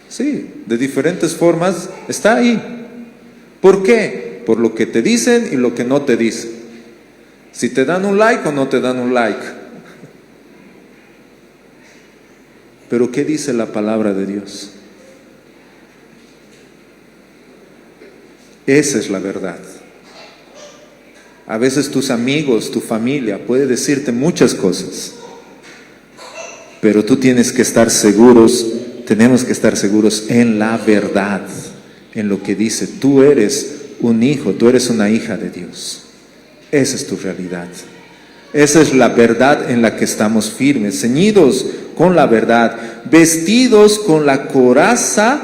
Sí, de diferentes formas está ahí. ¿Por qué? Por lo que te dicen y lo que no te dicen. Si te dan un like o no te dan un like. Pero ¿qué dice la palabra de Dios? Esa es la verdad. A veces tus amigos, tu familia puede decirte muchas cosas, pero tú tienes que estar seguros, tenemos que estar seguros en la verdad, en lo que dice. Tú eres un hijo, tú eres una hija de Dios. Esa es tu realidad. Esa es la verdad en la que estamos firmes, ceñidos con la verdad, vestidos con la coraza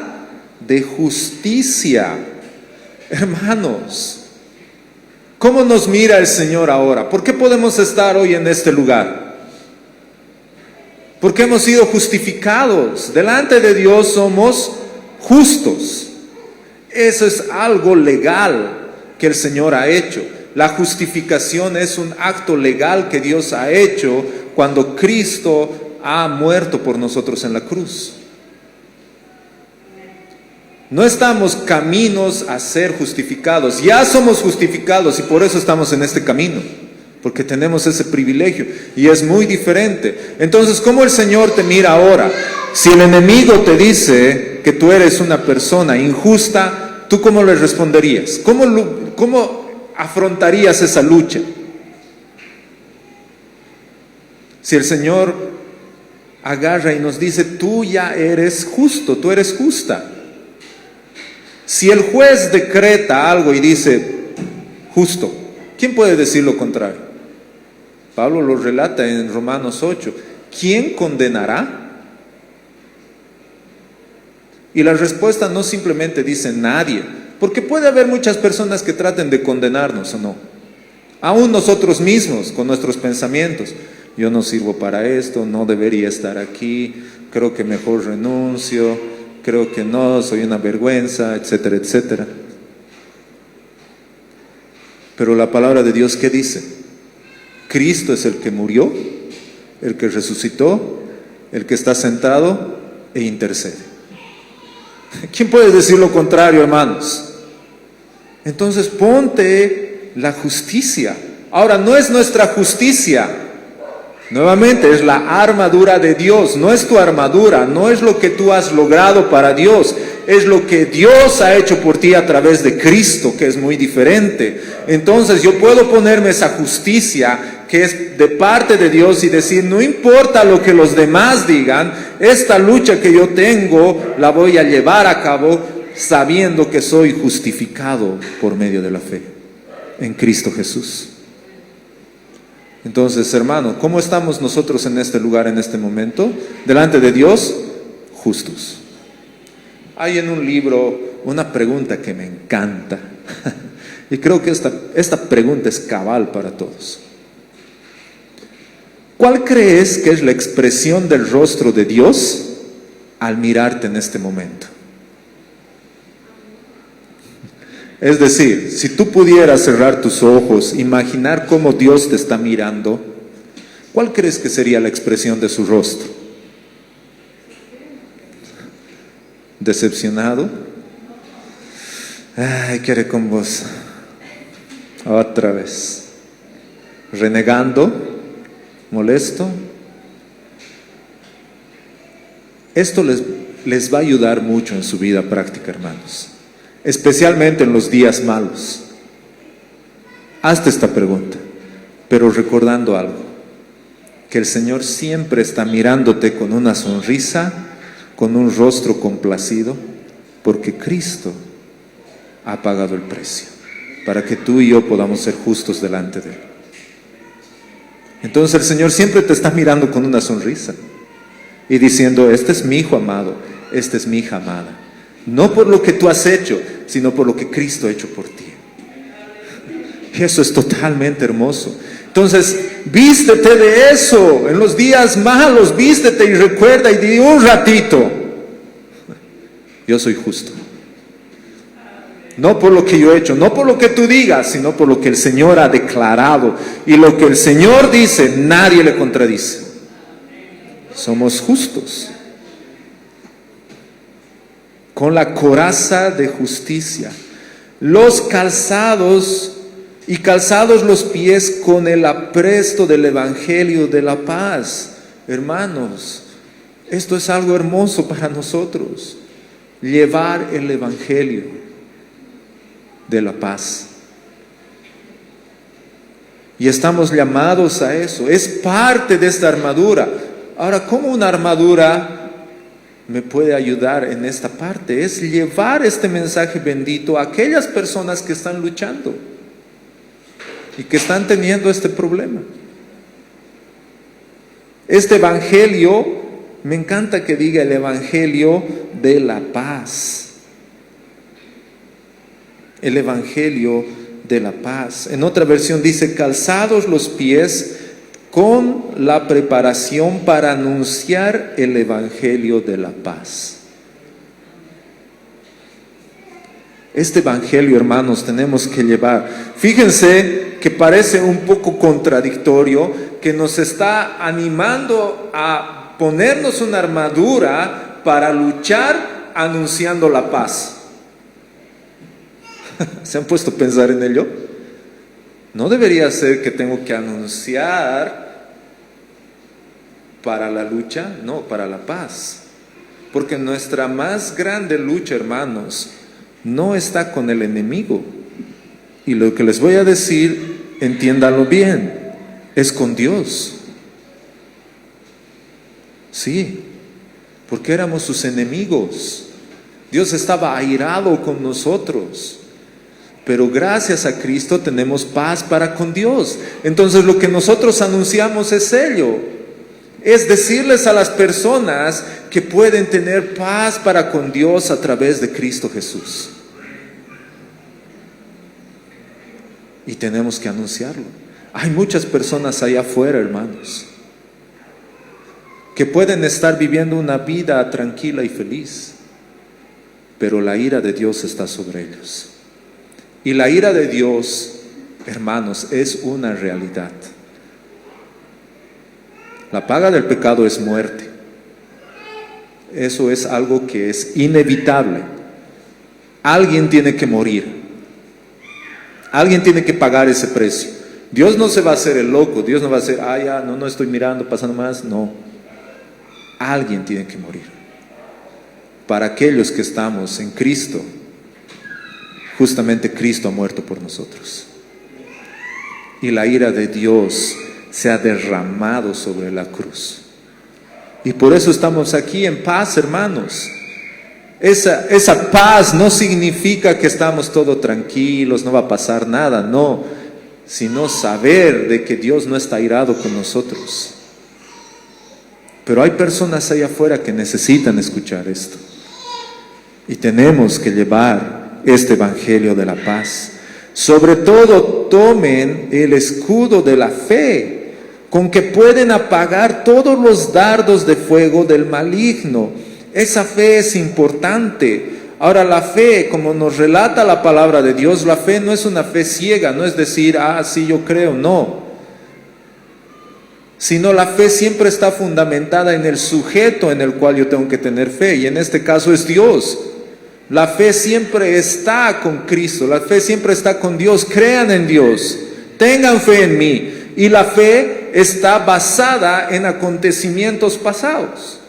de justicia. Hermanos, ¿cómo nos mira el Señor ahora? ¿Por qué podemos estar hoy en este lugar? Porque hemos sido justificados. Delante de Dios somos justos. Eso es algo legal que el Señor ha hecho. La justificación es un acto legal que Dios ha hecho cuando Cristo ha muerto por nosotros en la cruz. No estamos caminos a ser justificados. Ya somos justificados y por eso estamos en este camino. Porque tenemos ese privilegio y es muy diferente. Entonces, ¿cómo el Señor te mira ahora? Si el enemigo te dice que tú eres una persona injusta, ¿tú cómo le responderías? ¿Cómo afrontarías esa lucha? Si el Señor agarra y nos dice: tú ya eres justo, tú eres justa. Si el juez decreta algo y dice justo, ¿quién puede decir lo contrario? Pablo lo relata en Romanos 8. ¿Quién condenará? Y la respuesta no simplemente dice nadie, porque puede haber muchas personas que traten de condenarnos o no. Aún nosotros mismos, con nuestros pensamientos. Yo no sirvo para esto, no debería estar aquí, creo que mejor renuncio, creo que no, soy una vergüenza, etcétera, etcétera. Pero la palabra de Dios, ¿qué dice? Cristo es el que murió, el que resucitó, el que está sentado e intercede. ¿Quién puede decir lo contrario, hermanos? Entonces ponte la justicia. Ahora, no es nuestra justicia. Nuevamente, es la armadura de Dios, no es tu armadura, no es lo que tú has logrado para Dios, es lo que Dios ha hecho por ti a través de Cristo, que es muy diferente. Entonces yo puedo ponerme esa justicia que es de parte de Dios y decir, no importa lo que los demás digan, esta lucha que yo tengo la voy a llevar a cabo sabiendo que soy justificado por medio de la fe en Cristo Jesús. Entonces, hermano, ¿cómo estamos nosotros en este lugar, en este momento? Delante de Dios, justos. Hay en un libro una pregunta que me encanta y creo que esta pregunta es cabal para todos. ¿Cuál crees que es la expresión del rostro de Dios al mirarte en este momento? Es decir, si tú pudieras cerrar tus ojos, imaginar cómo Dios te está mirando, ¿cuál crees que sería la expresión de su rostro? ¿Decepcionado? Ay, quiere con vos. Otra vez. ¿Renegando? ¿Molesto? Esto les va a ayudar mucho en su vida práctica, hermanos. Especialmente en los días malos. Hazte esta pregunta, pero recordando algo, que el Señor siempre está mirándote con una sonrisa, con un rostro complacido, porque Cristo ha pagado el precio, para que tú y yo podamos ser justos delante de Él. Entonces el Señor siempre te está mirando con una sonrisa, y diciendo, este es mi hijo amado, esta es mi hija amada. No por lo que tú has hecho, sino por lo que Cristo ha hecho por ti. Y eso es totalmente hermoso. Entonces, vístete de eso. En los días malos, vístete y recuerda y di un ratito, yo soy justo. No por lo que yo he hecho, no por lo que tú digas, sino por lo que el Señor ha declarado. Y lo que el Señor dice, nadie le contradice. Somos justos. Con la coraza de justicia, los calzados y calzados los pies con el apresto del Evangelio de la paz. Hermanos, esto es algo hermoso para nosotros, llevar el Evangelio de la paz. Y estamos llamados a eso, es parte de esta armadura. Ahora, ¿cómo una armadura me puede ayudar en esta parte? Es llevar este mensaje bendito a aquellas personas que están luchando y que están teniendo este problema. Este evangelio, me encanta que diga el evangelio de la paz. El evangelio de la paz. En otra versión dice, calzados los pies con la preparación para anunciar el evangelio de la paz. Este evangelio, hermanos, tenemos que llevar. Fíjense que parece un poco contradictorio, que nos está animando a ponernos una armadura para luchar anunciando la paz. ¿Se han puesto a pensar en ello? No debería ser que tengo que anunciar para la lucha, no, para la paz. Porque nuestra más grande lucha, hermanos, no está con el enemigo. Y lo que les voy a decir, entiéndanlo bien, es con Dios. Sí, porque éramos sus enemigos. Dios estaba airado con nosotros. Pero gracias a Cristo tenemos paz para con Dios. Entonces lo que nosotros anunciamos es ello. Es decirles a las personas que pueden tener paz para con Dios a través de Cristo Jesús. y tenemos que anunciarlo. Hay muchas personas allá afuera, hermanos, que pueden estar viviendo una vida tranquila y feliz, pero la ira de Dios está sobre ellos. Y la ira de Dios, hermanos, es una realidad. La paga del pecado es muerte. Eso es algo que es inevitable. Alguien tiene que morir. Alguien tiene que pagar ese precio. Dios no se va a hacer el loco. Dios no va a hacer, ya, no estoy mirando, pasando más. No. Alguien tiene que morir. Para aquellos que estamos en Cristo, justamente Cristo ha muerto por nosotros. Y la ira de Dios se ha derramado sobre la cruz. Y por eso estamos aquí en paz, hermanos. Esa paz no significa que estamos todos tranquilos, no va a pasar nada, no. Sino saber de que Dios no está airado con nosotros. Pero hay personas allá afuera que necesitan escuchar esto. Y tenemos que llevar este evangelio de la paz. Sobre todo, tomen el escudo de la fe, con que pueden apagar todos los dardos de fuego del maligno. Esa fe es importante. Ahora, la fe, como nos relata la palabra de Dios, la fe no es una fe ciega, no es decir, sí, yo creo, no. Sino la fe siempre está fundamentada en el sujeto en el cual yo tengo que tener fe, y en este caso es Dios. La fe siempre está con Cristo, la fe siempre está con Dios. Crean en Dios, tengan fe en mí. Y la fe está basada en acontecimientos pasados.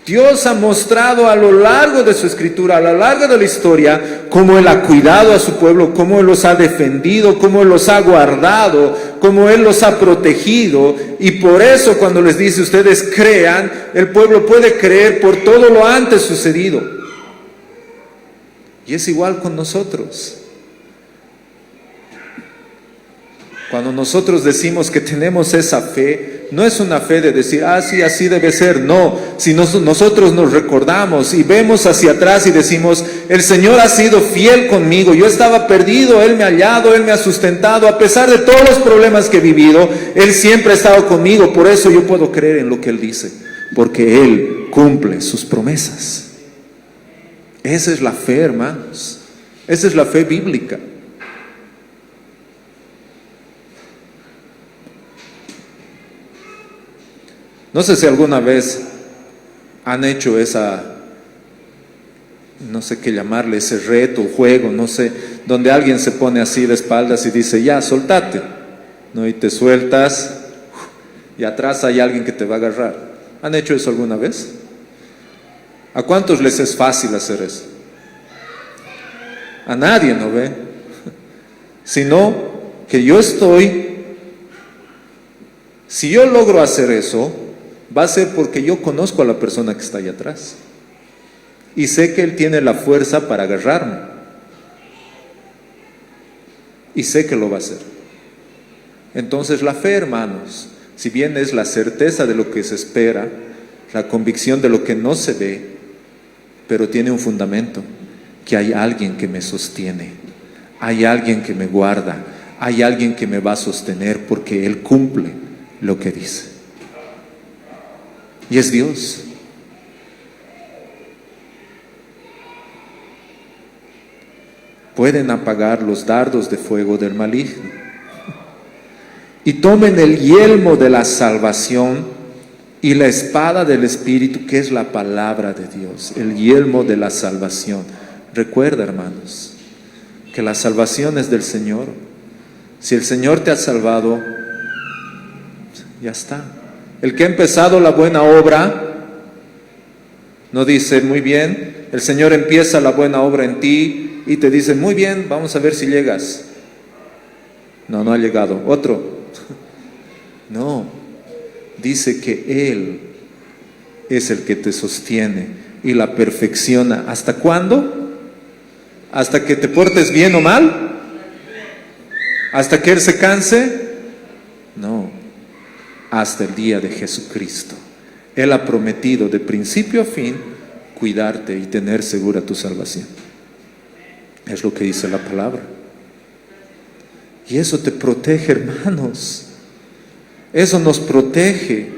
Dios ha mostrado a lo largo de su escritura, a lo largo de la historia, cómo Él ha cuidado a su pueblo, cómo Él los ha defendido, cómo Él los ha guardado, cómo Él los ha protegido. Y por eso cuando les dice, ustedes crean, el pueblo puede creer por todo lo antes sucedido. Y es igual con nosotros. Cuando nosotros decimos que tenemos esa fe, no es una fe de decir, sí, así debe ser, no. Si nosotros nos recordamos y vemos hacia atrás y decimos, el Señor ha sido fiel conmigo, yo estaba perdido, Él me ha hallado, Él me ha sustentado, a pesar de todos los problemas que he vivido, Él siempre ha estado conmigo, por eso yo puedo creer en lo que Él dice, porque Él cumple sus promesas. Esa es la fe, hermanos, esa es la fe bíblica. No sé si alguna vez han hecho no sé qué llamarle, ese reto, juego, no sé, donde alguien se pone así de espaldas y dice, ya, soltate, ¿no? Y te sueltas, y atrás hay alguien que te va a agarrar. ¿Han hecho eso alguna vez? ¿A cuántos les es fácil hacer eso? A nadie, ¿no ve? Sino que si yo logro hacer eso, va a ser porque yo conozco a la persona que está ahí atrás y sé que él tiene la fuerza para agarrarme y sé que lo va a hacer. Entonces la fe, hermanos, si bien es la certeza de lo que se espera, la convicción de lo que no se ve, pero tiene un fundamento, que hay alguien que me sostiene, hay alguien que me guarda, hay alguien que me va a sostener porque Él cumple lo que dice. Y es Dios. Pueden apagar los dardos de fuego del maligno. Y tomen el yelmo de la salvación y la espada del Espíritu, que es la palabra de Dios. El yelmo de la salvación. Recuerda, hermanos, que la salvación es del Señor. Si el Señor te ha salvado, ya está. El que ha empezado la buena obra, no dice, muy bien, el Señor empieza la buena obra en ti y te dice, muy bien, vamos a ver si llegas. No ha llegado. Otro. No, dice que Él es el que te sostiene y la perfecciona. ¿Hasta cuándo? ¿Hasta que te portes bien o mal? ¿Hasta que Él se canse? No. Hasta el día de Jesucristo. Él ha prometido de principio a fin cuidarte y tener segura tu salvación. Es lo que dice la palabra. Y eso te protege, hermanos. Eso nos protege.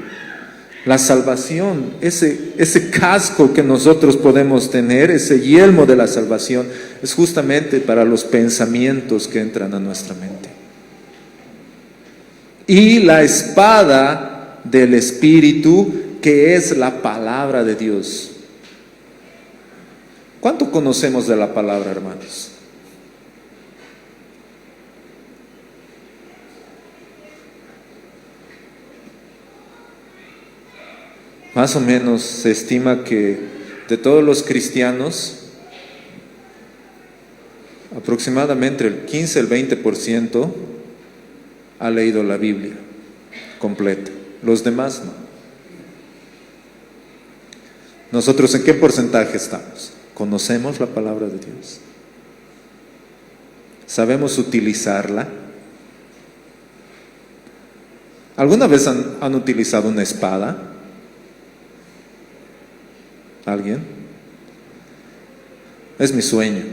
La salvación, ese casco que nosotros podemos tener, ese yelmo de la salvación, es justamente para los pensamientos que entran a nuestra mente. Y la espada del Espíritu, que es la palabra de Dios. ¿Cuánto conocemos de la palabra, hermanos? Más o menos se estima que de todos los cristianos, aproximadamente el 15, el 20% ha leído la Biblia completa. Los demás no. ¿Nosotros en qué porcentaje estamos? ¿Conocemos la palabra de Dios? ¿Sabemos utilizarla? ¿Alguna vez han utilizado una espada? ¿Alguien? Es mi sueño.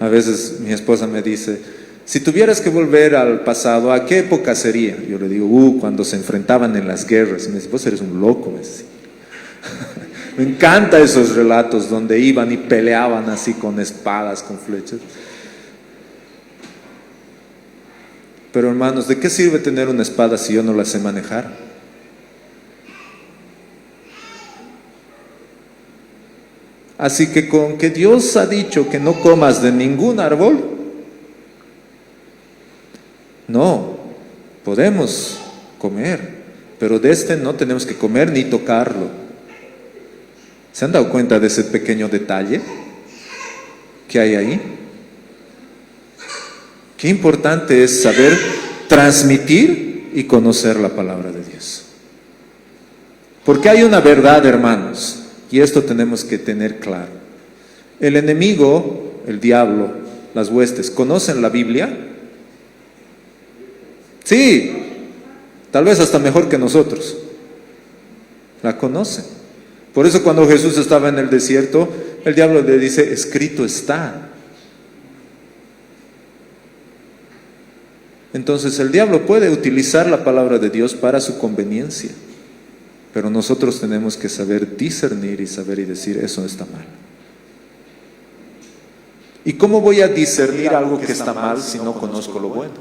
A veces mi esposa me dice, si tuvieras que volver al pasado, ¿a qué época sería? Yo le digo, cuando se enfrentaban en las guerras. Y me dice, vos eres un loco. Me dice. Me encantan esos relatos donde iban y peleaban así con espadas, con flechas. Pero hermanos, ¿de qué sirve tener una espada si yo no la sé manejar? Así que con que Dios ha dicho que no comas de ningún árbol, no, podemos comer, pero de este no tenemos que comer ni tocarlo. ¿Se han dado cuenta de ese pequeño detalle que hay ahí? Qué importante es saber transmitir y conocer la palabra de Dios. Porque hay una verdad, hermanos. Y esto tenemos que tener claro. El enemigo, el diablo, las huestes, ¿conocen la Biblia? Sí, tal vez hasta mejor que nosotros. La conocen. Por eso cuando Jesús estaba en el desierto, el diablo le dice, escrito está. Entonces el diablo puede utilizar la palabra de Dios para su conveniencia. Pero nosotros tenemos que saber discernir y saber y decir, eso está mal. ¿Y cómo voy a discernir algo que está mal si no conozco lo bueno?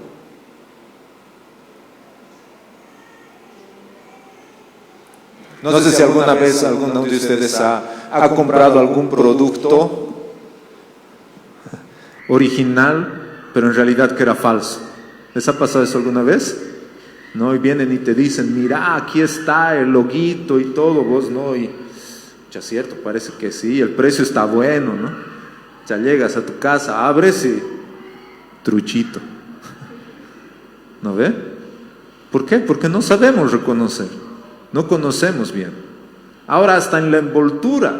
No sé si alguna vez alguno de ustedes ha comprado algún producto original, pero en realidad que era falso. ¿Les ha pasado eso alguna vez? ¿No? Y vienen y te dicen, mira, aquí está el loguito y todo, vos no, y ya cierto, parece que sí, el precio está bueno, ¿no? Ya llegas a tu casa, abres y truchito. ¿No ve? ¿Por qué? Porque no sabemos reconocer, no conocemos bien. Ahora hasta en la envoltura,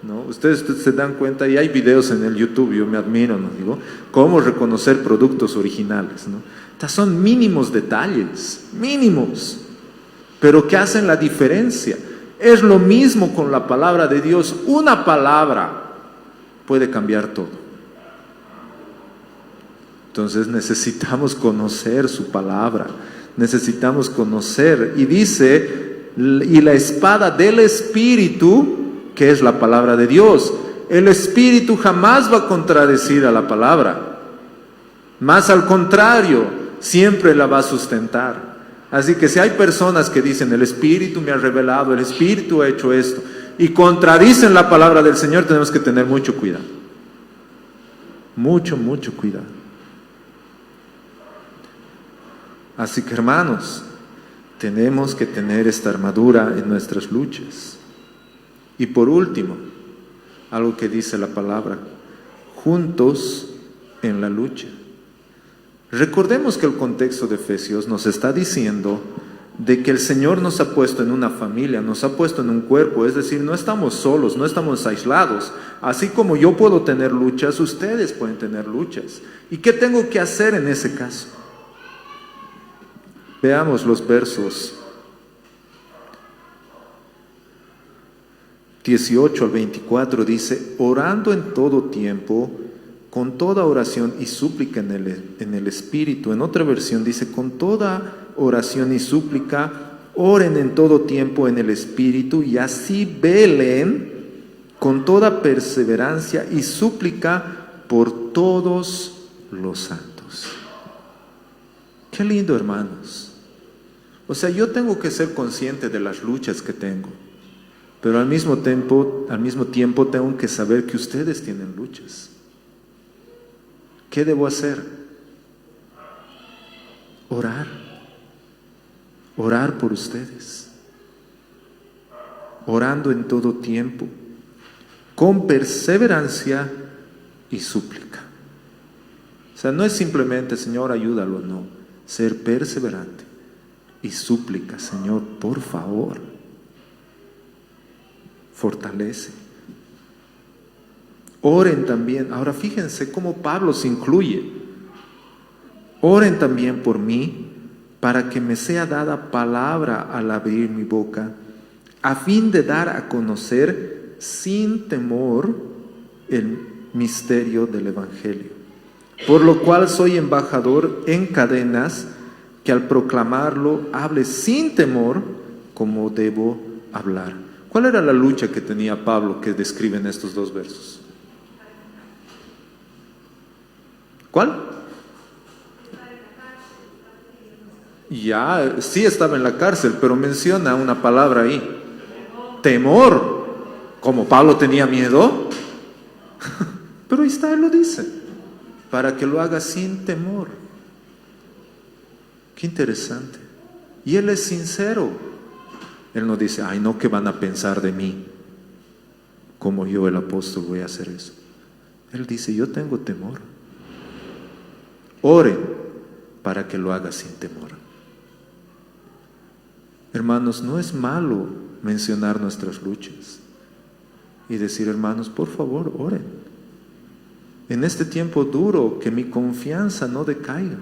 ¿no? Ustedes se dan cuenta, y hay videos en el YouTube, yo me admiro, ¿no? Digo, cómo reconocer productos originales, ¿no? Son mínimos detalles, mínimos, pero que hacen la diferencia. Es lo mismo con la palabra de Dios. Una palabra puede cambiar todo. Entonces necesitamos conocer su palabra, necesitamos conocer. Y dice, y la espada del Espíritu, que es la palabra de Dios. El Espíritu jamás va a contradecir a la palabra, más al contrario, siempre la va a sustentar. Así que si hay personas que dicen, el Espíritu me ha revelado, el Espíritu ha hecho esto, y contradicen la palabra del Señor, tenemos que tener mucho cuidado. Mucho, mucho cuidado. Así que hermanos, tenemos que tener esta armadura en nuestras luchas. Y por último, algo que dice la palabra, juntos en la lucha. Recordemos que el contexto de Efesios nos está diciendo de que el Señor nos ha puesto en una familia, nos ha puesto en un cuerpo, es decir, no estamos solos, no estamos aislados. Así como yo puedo tener luchas, ustedes pueden tener luchas. ¿Y qué tengo que hacer en ese caso? Veamos los versos 18 al 24, dice, orando en todo tiempo con toda oración y súplica en el Espíritu. En otra versión dice, con toda oración y súplica, oren en todo tiempo en el Espíritu, y así velen con toda perseverancia y súplica por todos los santos. Qué lindo, hermanos. O sea, yo tengo que ser consciente de las luchas que tengo, pero al mismo tiempo tengo que saber que ustedes tienen luchas. ¿Qué debo hacer? Orar. Orar por ustedes. Orando en todo tiempo, con perseverancia y súplica. O sea, no es simplemente, Señor, ayúdalo, no. Ser perseverante y súplica, Señor, por favor, fortalece. Oren también. Ahora fíjense cómo Pablo se incluye. Oren también por mí, para que me sea dada palabra al abrir mi boca, a fin de dar a conocer sin temor el misterio del Evangelio, por lo cual soy embajador en cadenas, que al proclamarlo hable sin temor como debo hablar. ¿Cuál era la lucha que tenía Pablo que describe en estos dos versos? ¿Cuál? Ya, sí estaba en la cárcel, pero menciona una palabra ahí. Temor. Como Pablo tenía miedo. Pero ahí está, él lo dice. Para que lo haga sin temor. Qué interesante. Y él es sincero. Él no dice, ay no, ¿qué van a pensar de mí? Como yo, el apóstol, voy a hacer eso. Él dice, yo tengo temor. Oren para que lo haga sin temor. Hermanos, no es malo mencionar nuestras luchas y decir, hermanos, por favor, oren. En este tiempo duro, que mi confianza no decaiga.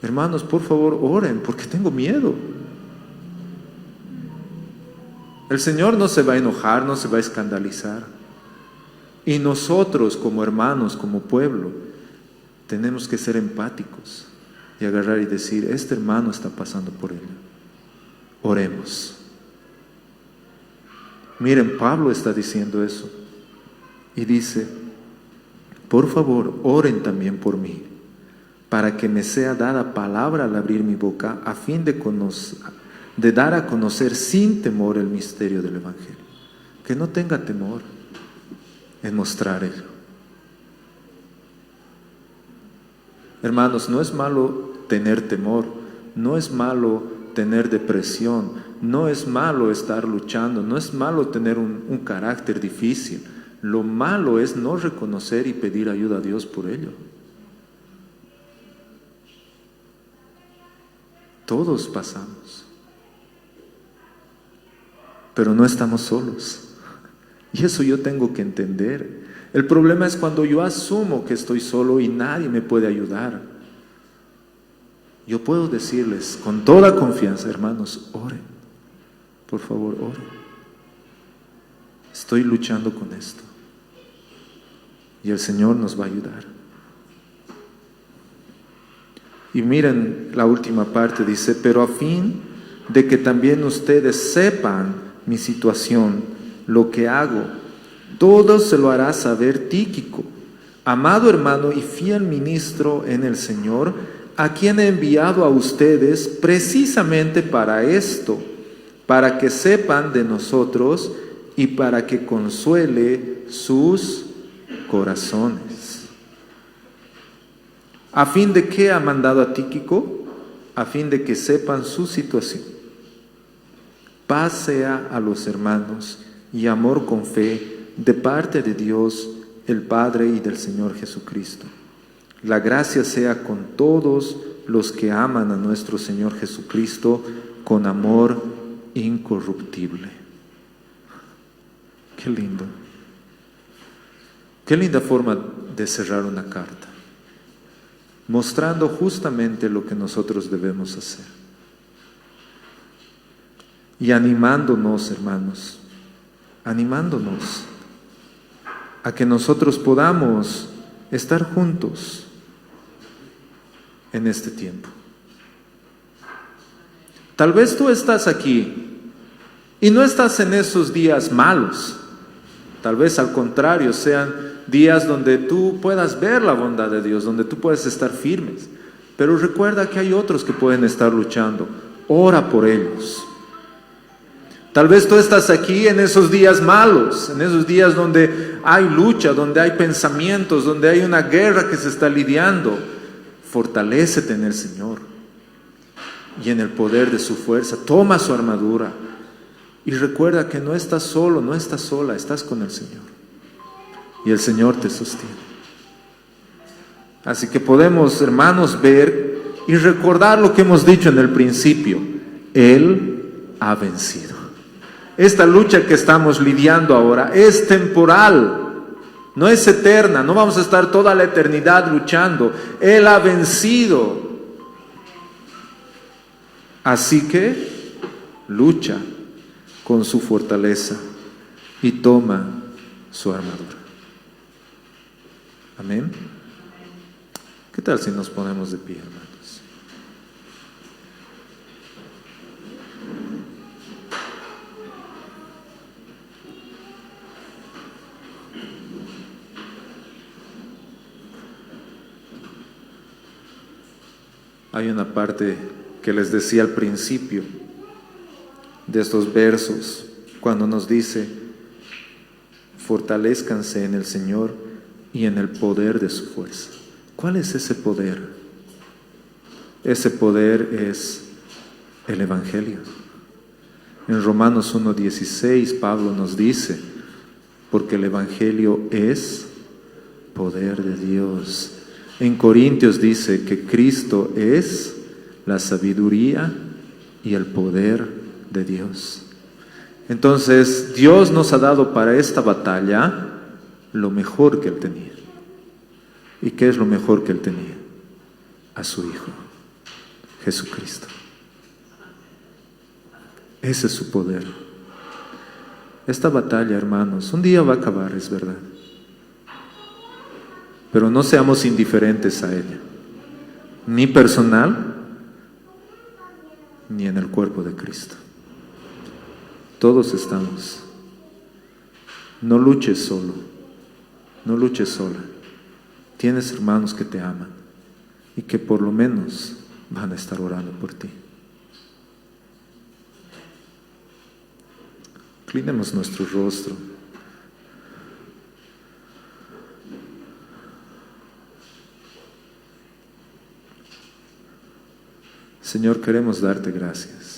Hermanos, por favor, oren, porque tengo miedo. El Señor no se va a enojar, no se va a escandalizar. Y nosotros, como hermanos, como pueblo, tenemos que ser empáticos y agarrar y decir, este hermano está pasando por ello. Oremos. Miren, Pablo está diciendo eso. Y dice, por favor, oren también por mí, para que me sea dada palabra al abrir mi boca, a fin de dar a conocer sin temor el misterio del Evangelio. Que no tenga temor en mostrar ello. Hermanos, no es malo tener temor, no es malo tener depresión, no es malo estar luchando, no es malo tener un carácter difícil. Lo malo es no reconocer y pedir ayuda a Dios por ello. Todos pasamos, pero no estamos solos. Y eso yo tengo que entender. El problema es cuando yo asumo que estoy solo y nadie me puede ayudar. Yo puedo decirles con toda confianza, hermanos, oren. Por favor, oren. Estoy luchando con esto. Y el Señor nos va a ayudar. Y miren la última parte, dice, pero a fin de que también ustedes sepan mi situación, lo que hago, todo se lo hará saber Tíquico, amado hermano y fiel ministro en el Señor, a quien he enviado a ustedes precisamente para esto, para que sepan de nosotros y para que consuele sus corazones. ¿A fin de qué ha mandado a Tíquico? A fin de que sepan su situación. Paz sea a los hermanos y amor con fe de parte de Dios el Padre y del Señor Jesucristo. La gracia sea con todos los que aman a nuestro Señor Jesucristo con amor incorruptible. Qué lindo. Qué linda forma de cerrar una carta, mostrando justamente lo que nosotros debemos hacer. Y animándonos, hermanos, animándonos a que nosotros podamos estar juntos en este tiempo. Tal vez tú estás aquí y no estás en esos días malos. Tal vez al contrario sean días donde tú puedas ver la bondad de Dios, donde tú puedes estar firmes. Pero recuerda que hay otros que pueden estar luchando. Ora por ellos. Tal vez tú estás aquí en esos días malos, en esos días donde hay lucha, donde hay pensamientos, donde hay una guerra que se está lidiando. Fortalécete en el Señor y en el poder de su fuerza. Toma su armadura y recuerda que no estás solo, no estás sola, estás con el Señor y el Señor te sostiene. Así que podemos, hermanos, ver y recordar lo que hemos dicho en el principio. Él ha vencido. Esta lucha que estamos lidiando ahora es temporal, no es eterna, no vamos a estar toda la eternidad luchando. Él ha vencido. Así que lucha con su fortaleza y toma su armadura. Amén. ¿Qué tal si nos ponemos de pie, hermanos? Hay una parte que les decía al principio de estos versos, cuando nos dice: fortalezcanse en el Señor y en el poder de su fuerza. ¿Cuál es ese poder? Ese poder es el Evangelio. En Romanos 1:16 Pablo nos dice: porque el Evangelio es poder de Dios. En Corintios dice que Cristo es la sabiduría y el poder de Dios. Entonces Dios nos ha dado para esta batalla lo mejor que Él tenía. ¿Y qué es lo mejor que Él tenía? A su Hijo, Jesucristo. Ese es su poder. Esta batalla, hermanos, un día va a acabar, es verdad. Pero no seamos indiferentes a ella, ni personal, ni en el cuerpo de Cristo. Todos estamos. No luches solo, no luches sola. Tienes hermanos que te aman y que por lo menos van a estar orando por ti. Inclinemos nuestro rostro. Señor, queremos darte gracias.